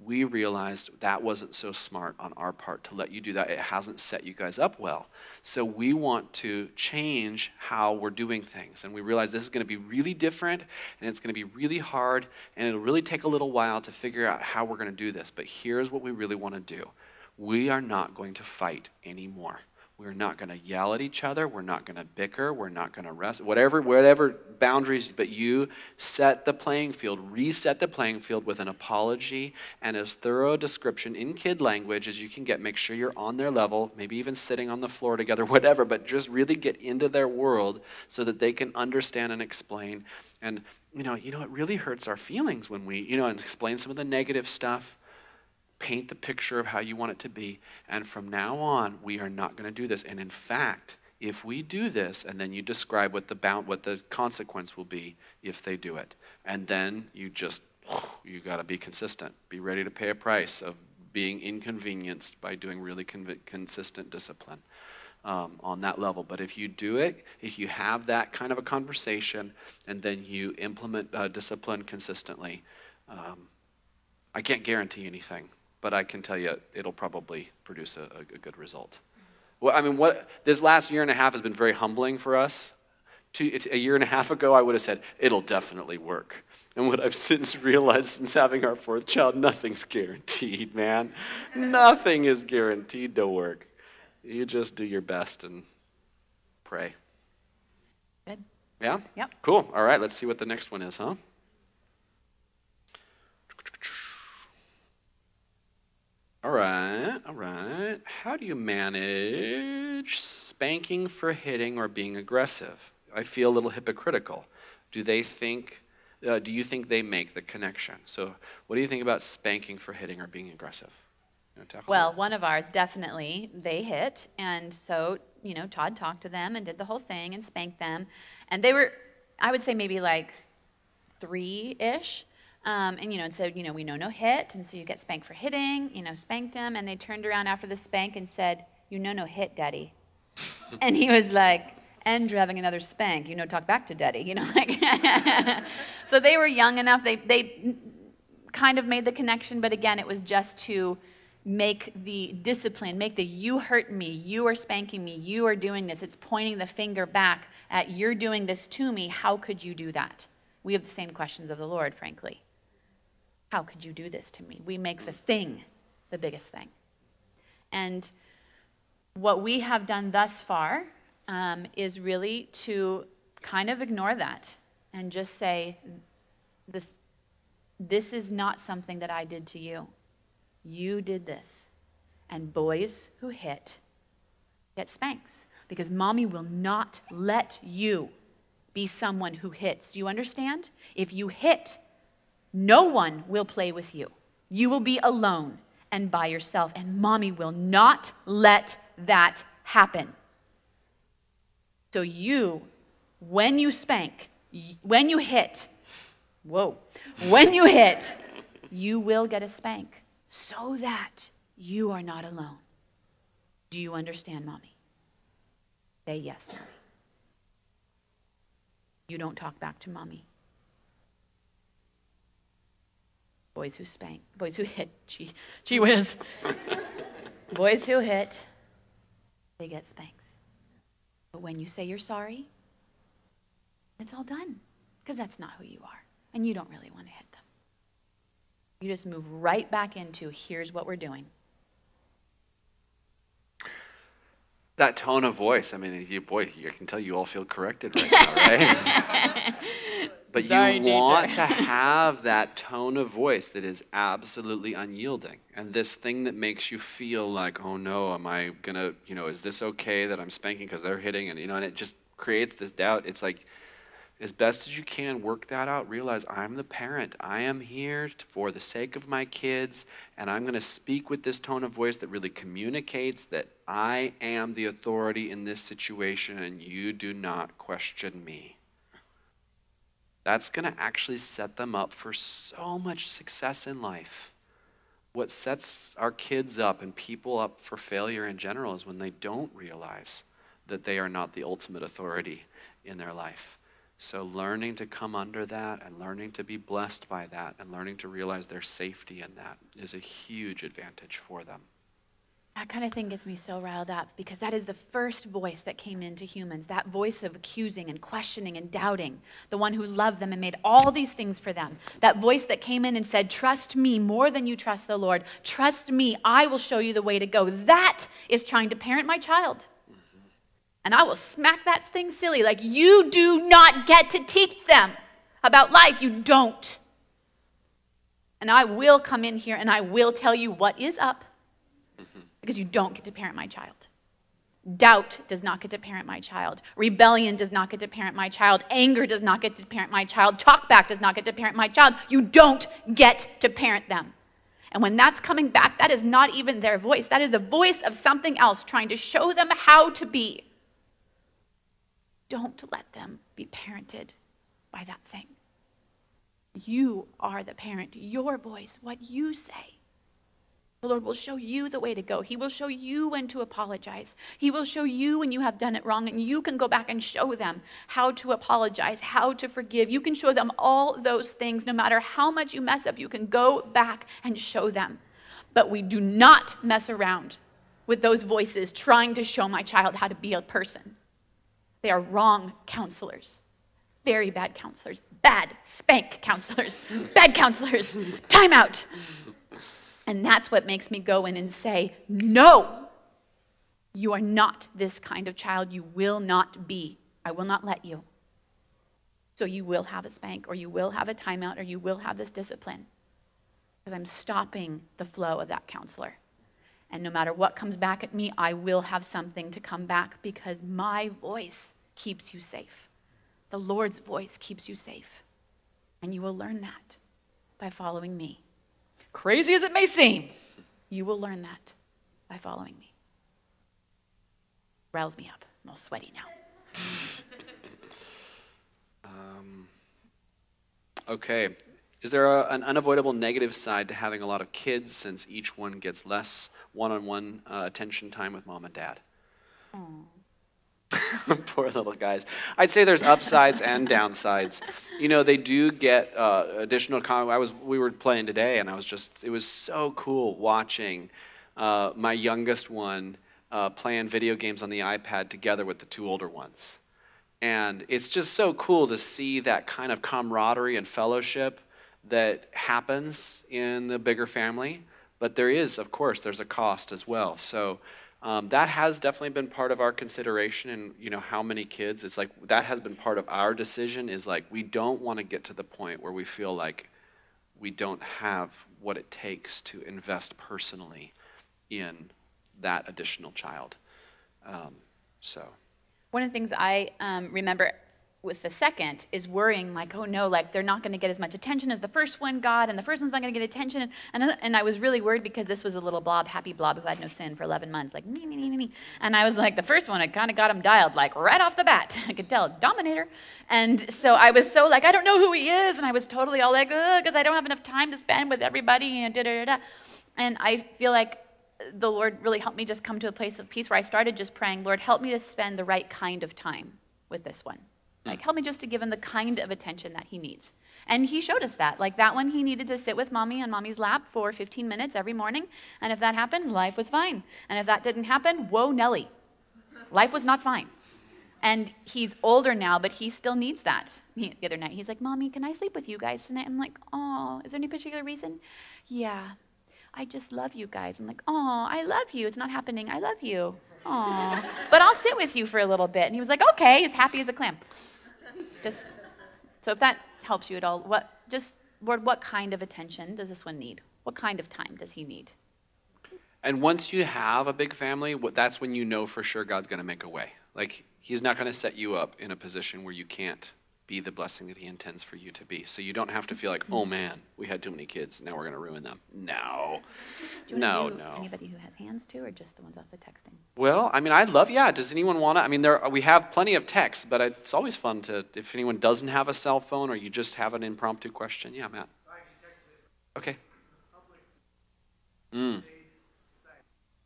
S1: we realized that wasn't so smart on our part to let you do that. It hasn't set you guys up well. So we want to change how we're doing things. And we realize this is going to be really different, and it's going to be really hard, and it'll really take a little while to figure out how we're going to do this. But here's what we really want to do. We are not going to fight anymore. We're not going to yell at each other. We're not going to bicker. We're not going to wrestle. Whatever boundaries, but you set the playing field, reset the playing field with an apology and as thorough a description in kid language as you can get. Make sure you're on their level, maybe even sitting on the floor together, whatever, but just really get into their world so that they can understand and explain. And, it really hurts our feelings when we, and explain some of the negative stuff. Paint the picture of how you want it to be. And from now on, we are not going to do this. And in fact, if we do this, and then you describe what the consequence will be if they do it. And then you got to be consistent. Be ready to pay a price of being inconvenienced by doing really consistent discipline on that level. But if you do it, if you have that kind of a conversation, and then you implement discipline consistently, I can't guarantee anything. But I can tell you it'll probably produce a good result. Well, this last year and a half has been very humbling for us. A year and a half ago, I would have said, it'll definitely work. And what I've since realized since having our fourth child, nothing's guaranteed, man. Nothing is guaranteed to work. You just do your best and pray.
S2: Good.
S1: Yeah?
S2: Yep.
S1: Cool. All right, let's see what the next one is, huh? All right. How do you manage spanking for hitting or being aggressive? I feel a little hypocritical. Do you think they make the connection? So what do you think about spanking for hitting or being aggressive?
S2: Well, one of ours, definitely, they hit. And so, Todd talked to them and did the whole thing and spanked them. And they were, I would say maybe like 3-ish. And said, we know no hit, and so you get spanked for hitting, spanked him, and they turned around after the spank and said, no hit, Daddy. And he was like, and you're having another spank, talk back to Daddy, So they were young enough, they kind of made the connection, but again, it was just to make the discipline, make the you hurt me, you are spanking me, you are doing this. It's pointing the finger back at you're doing this to me, how could you do that? We have the same questions of the Lord, frankly. How could you do this to me? We make the thing the biggest thing. And what we have done thus far is really to kind of ignore that and just say, this is not something that I did to you. You did this. And boys who hit get spanks because mommy will not let you be someone who hits. Do you understand? If you hit, no one will play with you. You will be alone and by yourself, and mommy will not let that happen. So when you spank, when you hit, when you hit, you will get a spank so that you are not alone. Do you understand, mommy? Say yes, mommy. You don't talk back to mommy. Boys who spank, boys who hit, gee whiz. Boys who hit, they get spanks. But when you say you're sorry, it's all done, because that's not who you are, and you don't really want to hit them. You just move right back into, here's what we're doing.
S1: That tone of voice, I can tell you all feel corrected right now, right? But you want to have that tone of voice that is absolutely unyielding. And this thing that makes you feel like, oh no, am I going to, is this okay that I'm spanking because they're hitting? And, and it just creates this doubt. It's like, as best as you can, work that out. Realize I'm the parent. I am here for the sake of my kids, and I'm going to speak with this tone of voice that really communicates that I am the authority in this situation, and you do not question me. That's going to actually set them up for so much success in life. what sets our kids up and people up for failure in general is when they don't realize that they are not the ultimate authority in their life. So learning to come under that and learning to be blessed by that and learning to realize their safety in that is a huge advantage for them.
S2: That kind of thing gets me so riled up because that is the first voice that came into humans, that voice of accusing and questioning and doubting, the one who loved them and made all these things for them. That voice that came in and said, trust me more than you trust the Lord. Trust me, I will show you the way to go. That is trying to parent my child. And I will smack that thing silly, like you do not get to teach them about life. You don't. And I will come in here and I will tell you what is up. Because you don't get to parent my child. Doubt does not get to parent my child. Rebellion does not get to parent my child. Anger does not get to parent my child. Talk back does not get to parent my child. You don't get to parent them. And when that's coming back, that is not even their voice. That is the voice of something else trying to show them how to be. Don't let them be parented by that thing. You are the parent. Your voice, what you say. The Lord will show you the way to go. He will show you when to apologize. He will show you when you have done it wrong, and you can go back and show them how to apologize, how to forgive. You can show them all those things. No matter how much you mess up, you can go back and show them. But we do not mess around with those voices trying to show my child how to be a person. They are wrong counselors, very bad counselors, bad spank counselors, bad counselors, time out. And that's what makes me go in and say, no, you are not this kind of child. You will not be. I will not let you. So you will have a spank, or you will have a timeout, or you will have this discipline. Because I'm stopping the flow of that counselor. And no matter what comes back at me, I will have something to come back because my voice keeps you safe. The Lord's voice keeps you safe. And you will learn that by following me. Crazy as it may seem, you will learn that by following me. Riles me up. I'm all sweaty now.
S1: Okay. Is there an unavoidable negative side to having a lot of kids since each one gets less one-on-one attention time with mom and dad? Poor little guys. I'd say there's upsides and downsides. You know, they do get additional we were playing today, and it was so cool watching my youngest one playing video games on the iPad together with the two older ones. And it's just so cool to see that kind of camaraderie and fellowship that happens in the bigger family. But there is, of course, there's a cost as well. So that has definitely been part of our consideration, and you know how many kids. It's like that has been part of our decision. Is like we don't want to get to the point where we feel like we don't have what it takes to invest personally in that additional child.
S2: One of the things I remember with the second is worrying, like, oh no, like they're not going to get as much attention as the first one got, and the first one's not going to get attention. And I was really worried because this was a little blob, happy blob who had no sin for 11 months, like me, me, me, me. And I was like, the first one, I kind of got him dialed, like right off the bat. I could tell, dominator. And so I was so like, I don't know who he is, and I was totally all like, because I don't have enough time to spend with everybody, and da da da da. And I feel like the Lord really helped me just come to a place of peace where I started just praying, Lord, help me to spend the right kind of time with this one. Like, help me just to give him the kind of attention that he needs. And he showed us that. Like, that one, he needed to sit with mommy on mommy's lap for 15 minutes every morning. And if that happened, life was fine. And if that didn't happen, whoa, Nelly. Life was not fine. And he's older now, but he still needs that. The other night, he's like, Mommy, can I sleep with you guys tonight? I'm like, oh, is there any particular reason? Yeah, I just love you guys. I'm like, oh, I love you. It's not happening. I love you. Oh, but I'll sit with you for a little bit. And he was like, okay, as happy as a clam. Just, so if that helps you at all, Lord, what kind of attention does this one need? What kind of time does he need?
S1: And once you have a big family, that's when you know for sure God's going to make a way. Like, he's not going to set you up in a position where you can't be the blessing that he intends for you to be. So you don't have to feel like, oh man, we had too many kids, now we're going to ruin them. No. No.
S2: Anybody who has hands too, or just the ones off the texting?
S1: Well, I mean, does anyone want to? I mean, we have plenty of texts, but it's always fun to, if anyone doesn't have a cell phone or you just have an impromptu question. Yeah, Matt. Okay.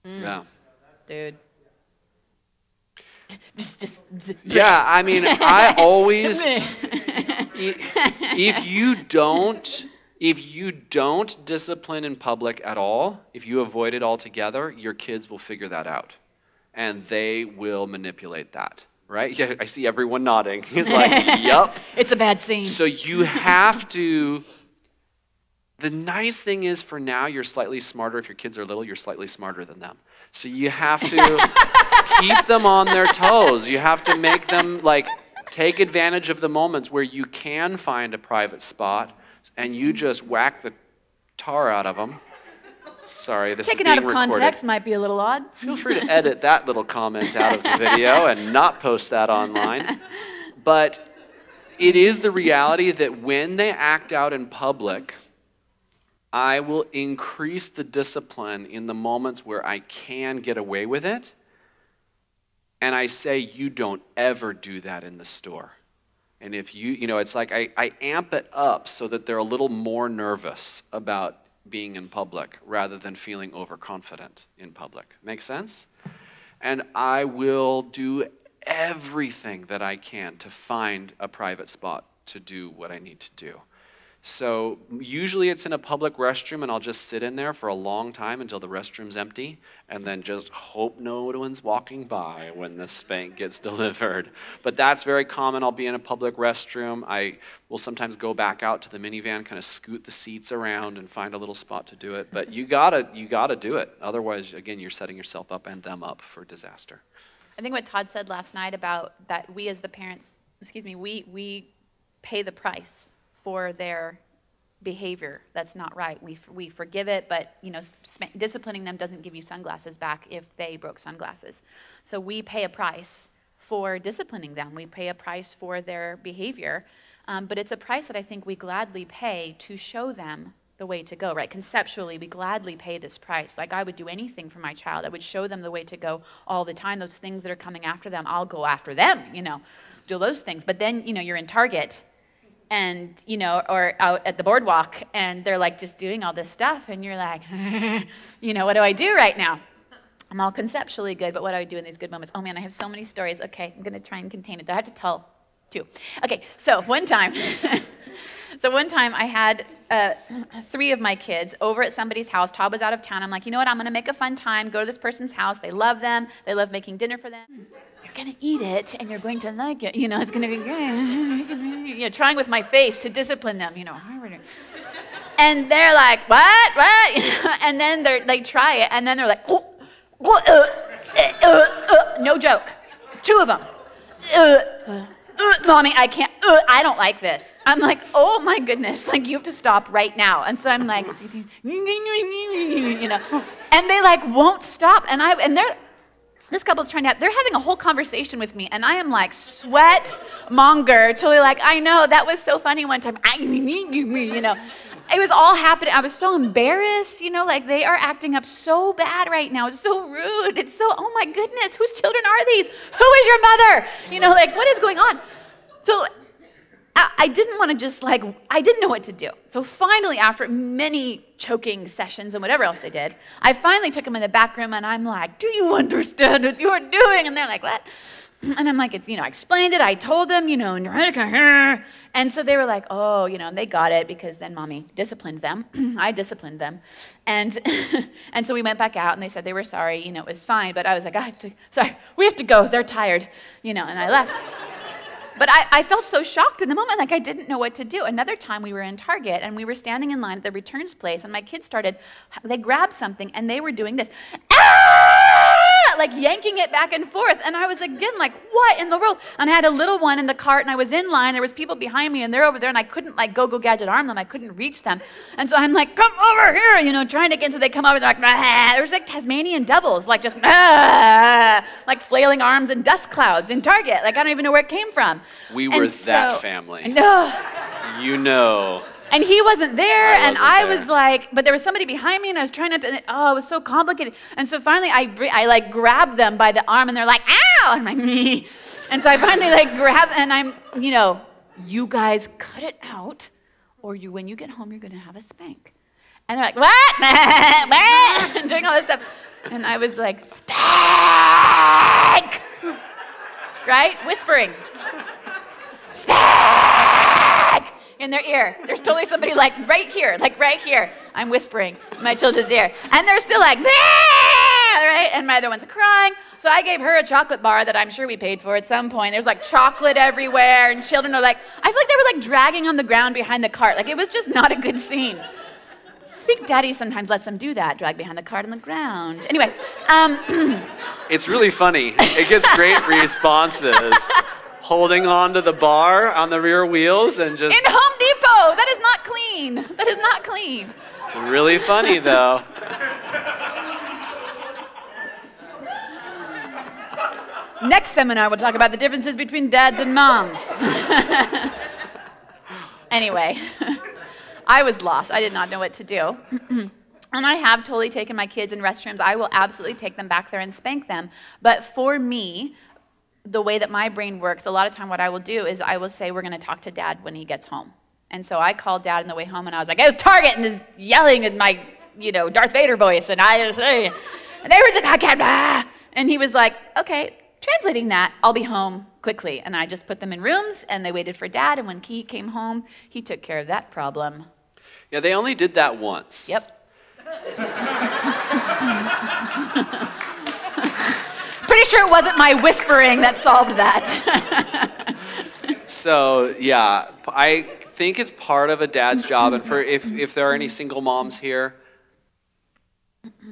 S1: Yeah.
S2: Dude.
S1: Yeah, I mean, I always, if you don't discipline in public at all, if you avoid it altogether, your kids will figure that out. And they will manipulate that, right? Yeah, I see everyone nodding. It's like, yup.
S2: It's a bad scene.
S1: So you have to, the nice thing is for now, you're slightly smarter. If your kids are little, you're slightly smarter than them. So you have to keep them on their toes. You have to make them, like, take advantage of the moments where you can find a private spot and you just whack the tar out of them. Sorry, this is being recorded.
S2: Taken out of context might be a little odd.
S1: Feel free to edit that little comment out of the video and not post that online. But it is the reality that when they act out in public, I will increase the discipline in the moments where I can get away with it. And I say, you don't ever do that in the store. And if it's like I amp it up so that they're a little more nervous about being in public rather than feeling overconfident in public. Make sense? And I will do everything that I can to find a private spot to do what I need to do. So usually it's in a public restroom and I'll just sit in there for a long time until the restroom's empty and then just hope no one's walking by when the spank gets delivered. But that's very common. I'll be in a public restroom. I will sometimes go back out to the minivan, kind of scoot the seats around and find a little spot to do it. But you gotta do it. Otherwise, again, you're setting yourself up and them up for disaster.
S2: I think what Todd said last night about that we as the parents, we pay the price for their behavior that's not right. We forgive it, but disciplining them doesn't give you sunglasses back if they broke sunglasses. So we pay a price for disciplining them. We pay a price for their behavior, but it's a price that I think we gladly pay to show them the way to go, right? Conceptually, we gladly pay this price. Like I would do anything for my child. I would show them the way to go all the time. Those things that are coming after them, I'll go after them, do those things. But then, you're in Target and, or out at the boardwalk and they're like just doing all this stuff and you're like, what do I do right now? I'm all conceptually good, but what do I do in these good moments? Oh man, I have so many stories. Okay, I'm gonna try and contain it. I have to tell two. Okay, so one time I had 3 of my kids over at somebody's house. Todd was out of town. I'm like, you know what? I'm gonna make a fun time, go to this person's house. They love them. They love making dinner for them. Going to eat it and you're going to like it, it's going to be good. Trying with my face to discipline them, And they're like, what? And then they try it and then they're like, no joke. 2 of them. Mommy, I can't, I don't like this. I'm like, oh my goodness, like you have to stop right now. And so I'm like, and they like won't stop. And this couple's they're having a whole conversation with me, and I am like sweat monger, totally like, I know, that was so funny one time. It was all happening. I was so embarrassed, like they are acting up so bad right now. It's so rude. It's so, oh my goodness, whose children are these? Who is your mother? Like what is going on? So I didn't want to just I didn't know what to do. So finally, after many choking sessions and whatever else they did, I finally took them in the back room and I'm like, do you understand what you're doing? And they're like, what? And I'm like, I explained it. I told them, and so they were like, oh, and they got it because then mommy disciplined them. I disciplined them. And so we went back out and they said they were sorry, it was fine. But I was like, sorry, we have to go. They're tired, and I left. But I felt so shocked in the moment, like I didn't know what to do. Another time we were in Target and we were standing in line at the returns place and my kids they grabbed something and they were doing this, like yanking it back and forth. And I was again like, what in the world? And I had a little one in the cart and I was in line. There was people behind me and they're over there and I couldn't go gadget arm them. I couldn't reach them. And so I'm like, come over here, trying to get, so they come over, they're like, there was like Tasmanian devils, like just, like flailing arms and dust clouds in Target. Like I don't even know where it came from.
S1: We were that family.
S2: No.
S1: And
S2: he wasn't there, and I was like, but there was somebody behind me, and I was trying not to, it was so complicated. And so finally, I like grabbed them by the arm, and they're like, ow! And I'm like, me. And so I finally grab, and I'm, you guys cut it out, or when you get home, you're going to have a spank. And they're like, what? And doing all this stuff. And I was like, spank! Right? Whispering. Spank! In their ear. There's totally somebody like right here. I'm whispering in my children's ear. And they're still like, right? And my other one's crying. So I gave her a chocolate bar that I'm sure we paid for at some point. There's like chocolate everywhere, and children are like, I feel like they were like dragging on the ground behind the cart. Like it was just not a good scene. I think Daddy sometimes lets them do that, drag behind the cart on the ground. Anyway.
S1: It's really funny. It gets great responses. Holding on to the bar on the rear wheels and just...
S2: In Home Depot! That is not clean. That is not clean.
S1: It's really funny, though.
S2: Next seminar, we'll talk about the differences between dads and moms. Anyway, I was lost. I did not know what to do. And I have totally taken my kids in restrooms. I will absolutely take them back there and spank them. But for me, the way that my brain works, a lot of time what I will do is I will say, we're going to talk to Dad when he gets home. And so I called Dad on the way home, and I was like, I was Target, and just yelling in my, Darth Vader voice. And they were just, I can't, and he was like, okay, translating that, I'll be home quickly. And I just put them in rooms, and they waited for Dad. And when he came home, he took care of that problem.
S1: Yeah, they only did that once.
S2: Yep. Pretty sure it wasn't my whispering that solved that.
S1: So, yeah, I think it's part of a dad's job. And for if there are any single moms here,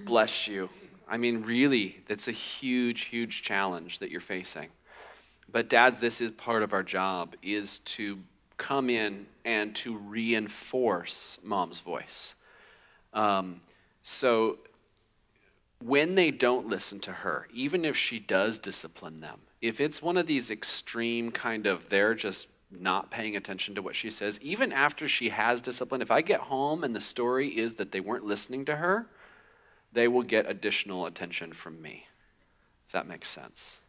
S1: bless you. I mean, really, that's a huge, huge challenge that you're facing. But dads, this is part of our job, is to come in and to reinforce mom's voice. So when they don't listen to her, even if she does discipline them, if it's one of these extreme kind of they're just not paying attention to what she says, even after she has discipline, if I get home and the story is that they weren't listening to her, they will get additional attention from me, if that makes sense.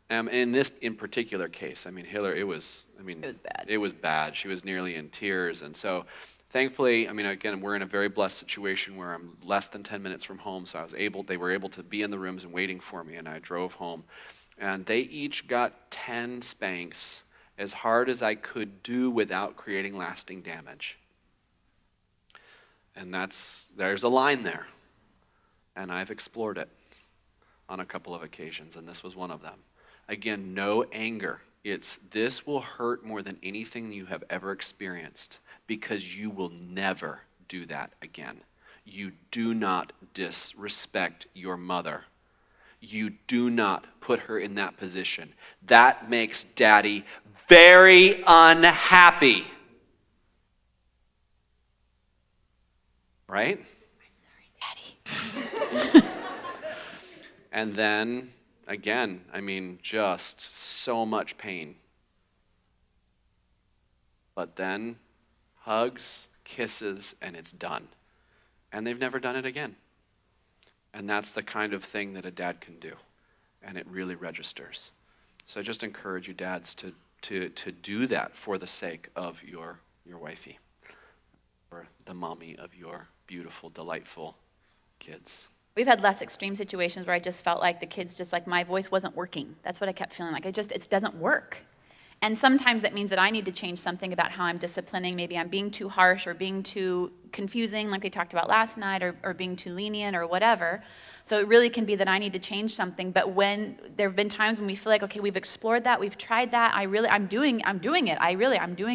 S1: In this in particular case, I mean, Hilary, it was bad. It was bad. She was nearly in tears. And so thankfully, I mean, again, we're in a very blessed situation where I'm less than 10 minutes from home, so they were able to be in the rooms and waiting for me, and I drove home. And they each got 10 spanks, as hard as I could do without creating lasting damage. And there's a line there. And I've explored it on a couple of occasions, and this was one of them. Again, no anger. It's this will hurt more than anything you have ever experienced, because you will never do that again. You do not disrespect your mother. You do not put her in that position. That makes Daddy very unhappy. Right? Daddy. And then, again, I mean, just so much pain. But then, hugs, kisses, and it's done. And they've never done it again. And that's the kind of thing that a dad can do. And it really registers. So I just encourage you dads to do that for the sake of your wifey. Or the mommy of your beautiful, delightful kids.
S2: We've had less extreme situations where I just felt like the kids just like my voice wasn't working. That's what I kept feeling like. It doesn't work. And sometimes that means that I need to change something about how I'm disciplining. Maybe I'm being too harsh or being too confusing, like we talked about last night, or being too lenient or whatever. So it really can be that I need to change something. But when there have been times when we feel like, okay, we've explored that, we've tried that, I'm doing it. I'm doing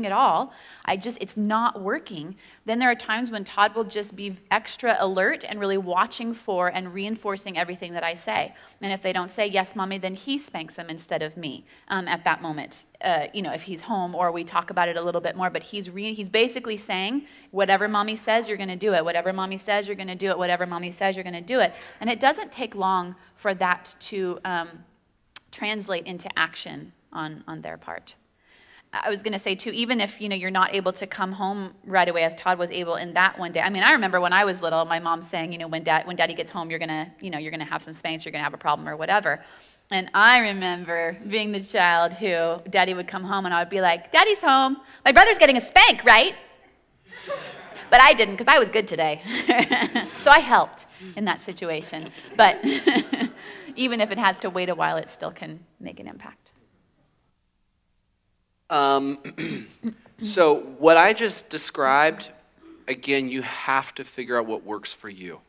S2: it all. It's not working. Then there are times when Todd will just be extra alert and really watching for and reinforcing everything that I say. And if they don't say, yes, Mommy, then he spanks them instead of me at that moment. If he's home, or we talk about it a little bit more, but he's basically saying, whatever Mommy says, you're going to do it. Whatever Mommy says, you're going to do it. Whatever Mommy says, you're going to do it. And it doesn't take long for that to translate into action on their part. I was going to say, too, even if, you're not able to come home right away, as Todd was able in that one day. I mean, I remember when I was little, my mom saying, when Daddy gets home, you're going to have some spanks, you're going to have a problem or whatever. And I remember being the child who Daddy would come home and I would be like, Daddy's home. My brother's getting a spank, right? But I didn't because I was good today. So I helped in that situation. But even if it has to wait a while, it still can make an impact.
S1: So what I just described, again, you have to figure out what works for you.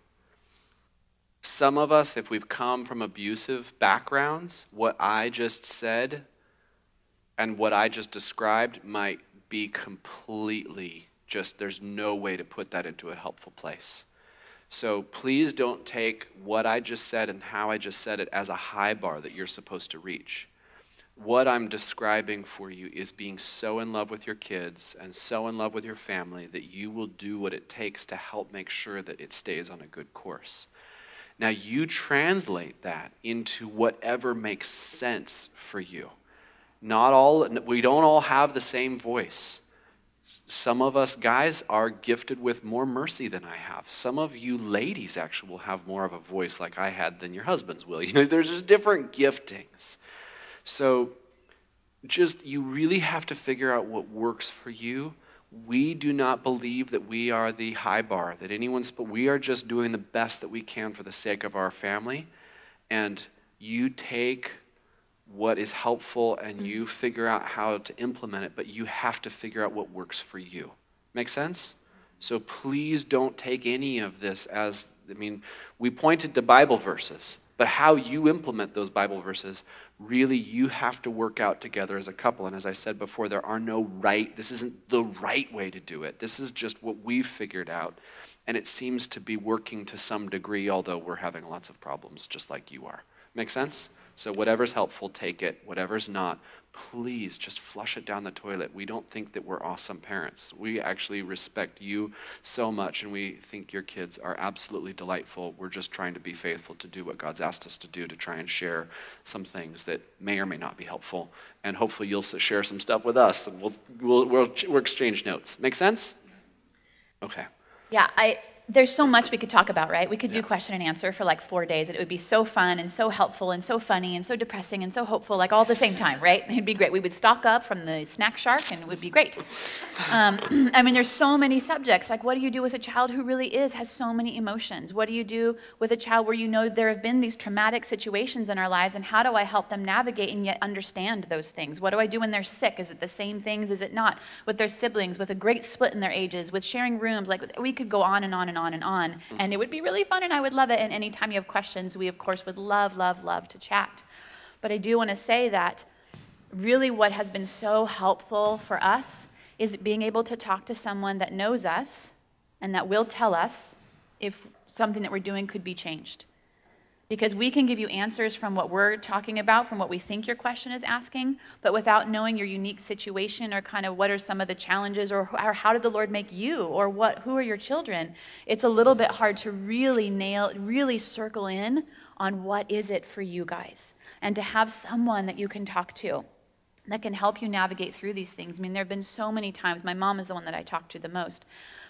S1: Some of us, if we've come from abusive backgrounds, what I just said and what I just described might be completely just, there's no way to put that into a helpful place. So please don't take what I just said and how I just said it as a high bar that you're supposed to reach. What I'm describing for you is being so in love with your kids and so in love with your family that you will do what it takes to help make sure that it stays on a good course. Now you translate that into whatever makes sense for you. We don't all have the same voice. Some of us guys are gifted with more mercy than I have. Some of you ladies actually will have more of a voice like I had than your husbands will. There's just different giftings. So you really have to figure out what works for you. We do not believe that we are the high bar, that we are just doing the best that we can for the sake of our family. And you take what is helpful and you figure out how to implement it, but you have to figure out what works for you. Make sense? So please don't take any of this as, we pointed to Bible verses. But how you implement those Bible verses, really you have to work out together as a couple. And as I said before, this isn't the right way to do it. This is just what we've figured out. And it seems to be working to some degree, although we're having lots of problems just like you are. Make sense? So whatever's helpful, take it. Whatever's not, please just flush it down the toilet. We don't think that we're awesome parents. We actually respect you so much, and we think your kids are absolutely delightful. We're just trying to be faithful to do what God's asked us to do, to try and share some things that may or may not be helpful. And hopefully you'll share some stuff with us, and we'll exchange notes. Make sense? Okay.
S2: Yeah, there's so much we could talk about, right? We could do question and answer for like 4 days. It would be so fun and so helpful and so funny and so depressing and so hopeful, like all at the same time, right? It'd be great. We would stock up from the snack shark and it would be great. There's so many subjects. Like, what do you do with a child who really has so many emotions? What do you do with a child where there have been these traumatic situations in our lives, and how do I help them navigate and yet understand those things? What do I do when they're sick? Is it the same things? Is it not? With their siblings, with a great split in their ages, with sharing rooms, like we could go on and on and on and on, and it would be really fun and I would love it. And anytime you have questions, we of course would love to chat. But I do want to say that really what has been so helpful for us is being able to talk to someone that knows us and that will tell us if something that we're doing could be changed. Because we can give you answers from what we're talking about, from what we think your question is asking, but without knowing your unique situation or kind of what are some of the challenges, or how did the Lord make you, or who are your children, it's a little bit hard to really circle in on what is it for you guys. And to have someone that you can talk to that can help you navigate through these things. There have been so many times, my mom is the one that I talk to the most,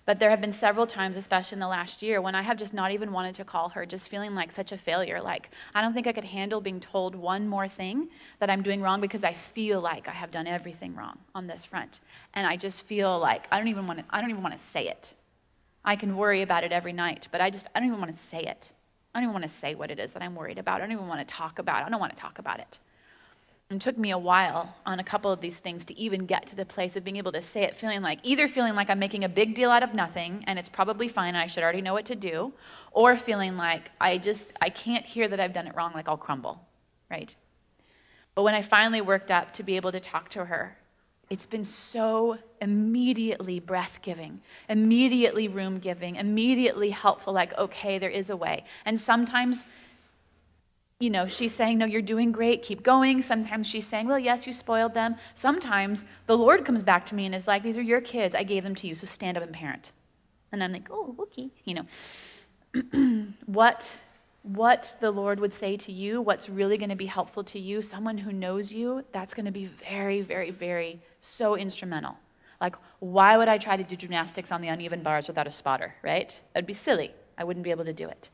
S2: but there have been several times, especially in the last year, when I have just not even wanted to call her, just feeling like such a failure. Like, I don't think I could handle being told one more thing that I'm doing wrong, because I feel like I have done everything wrong on this front. And I just feel like I don't even want to say it. I can worry about it every night, but I don't even want to say it. I don't even want to say what it is that I'm worried about. I don't even want to talk about it. I don't want to talk about it. It took me a while on a couple of these things to even get to the place of being able to say it, either feeling like I'm making a big deal out of nothing and it's probably fine and I should already know what to do, or feeling like I can't hear that I've done it wrong, like I'll crumble, right? But when I finally worked up to be able to talk to her, it's been so immediately breath-giving, immediately room-giving, immediately helpful, like, okay, there is a way. And sometimes, she's saying, no, you're doing great, keep going. Sometimes she's saying, well, yes, you spoiled them. Sometimes the Lord comes back to me and is like, these are your kids, I gave them to you, so stand up and parent. And I'm like, oh, okay, What the Lord would say to you, what's really going to be helpful to you, someone who knows you, that's going to be very, very, very so instrumental. Like, why would I try to do gymnastics on the uneven bars without a spotter, right? That'd be silly. I wouldn't be able to do it.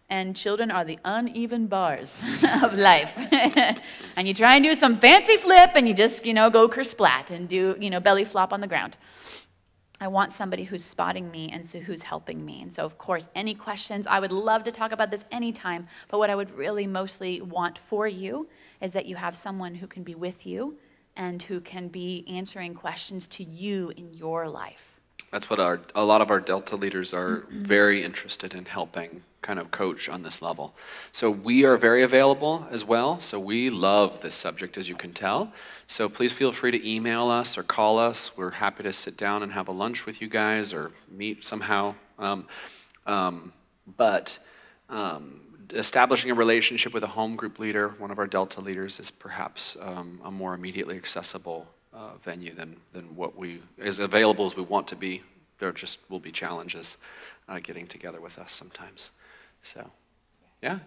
S2: And children are the uneven bars of life. And you try and do some fancy flip, and you just, go kersplat and do, belly flop on the ground. I want somebody who's spotting me and so who's helping me. And so, of course, any questions, I would love to talk about this anytime, but what I would really mostly want for you is that you have someone who can be with you and who can be answering questions to you in your life.
S1: That's what a lot of our Delta leaders are very interested in helping kind of coach on this level. So we are very available as well. So we love this subject, as you can tell. So please feel free to email us or call us. We're happy to sit down and have a lunch with you guys or meet somehow. Establishing a relationship with a home group leader, one of our Delta leaders, is perhaps a more immediately accessible venue than what as available as we want to be. There just will be challenges getting together with us sometimes. So, yeah.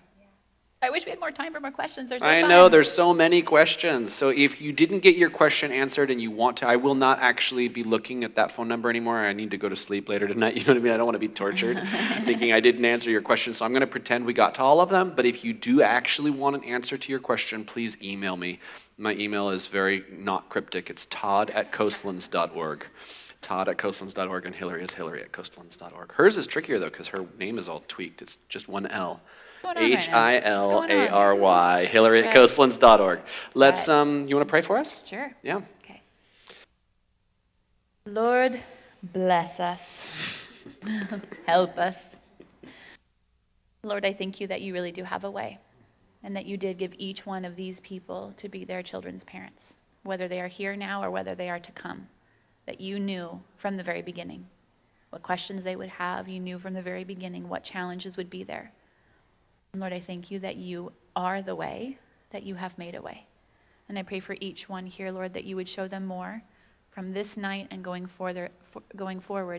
S2: I wish we had more time for more questions. They're so
S1: I
S2: fun.
S1: know, there's so many questions. So if you didn't get your question answered and you want to, I will not actually be looking at that phone number anymore. I need to go to sleep later tonight. You know what I mean? I don't want to be tortured thinking I didn't answer your question. So I'm going to pretend we got to all of them. But if you do actually want an answer to your question, please email me. My email is very not cryptic. It's todd@coastlands.org. Todd@coastlands.org, and Hilary is Hilary@coastlands.org. Hers is trickier, though, because her name is all tweaked. It's just one L. Hilary, Hilary@coastlands.org. Let's, you want to pray for us?
S2: Sure.
S1: Yeah.
S2: Okay. Lord, bless us. Help us. Lord, I thank you that you really do have a way, and that you did give each one of these people to be their children's parents, whether they are here now or whether they are to come, that you knew from the very beginning what questions they would have. You knew from the very beginning what challenges would be there. And Lord, I thank you that you are the way, that you have made a way. And I pray for each one here, Lord, that you would show them more from this night and going forward,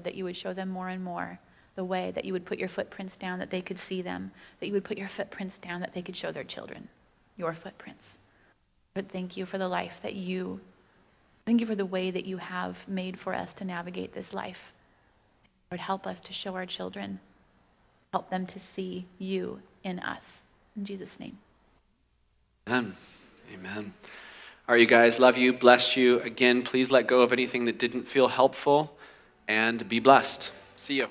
S2: that you would show them more and more the way, that you would put your footprints down that they could see them, that you would put your footprints down that they could show their children your footprints. But thank you for the life thank you for the way that you have made for us to navigate this life. Lord, help us to show our children, help them to see you in us. In Jesus' name.
S1: Amen. Amen. All right, you guys, love you, bless you. Again, please let go of anything that didn't feel helpful, and be blessed. See you.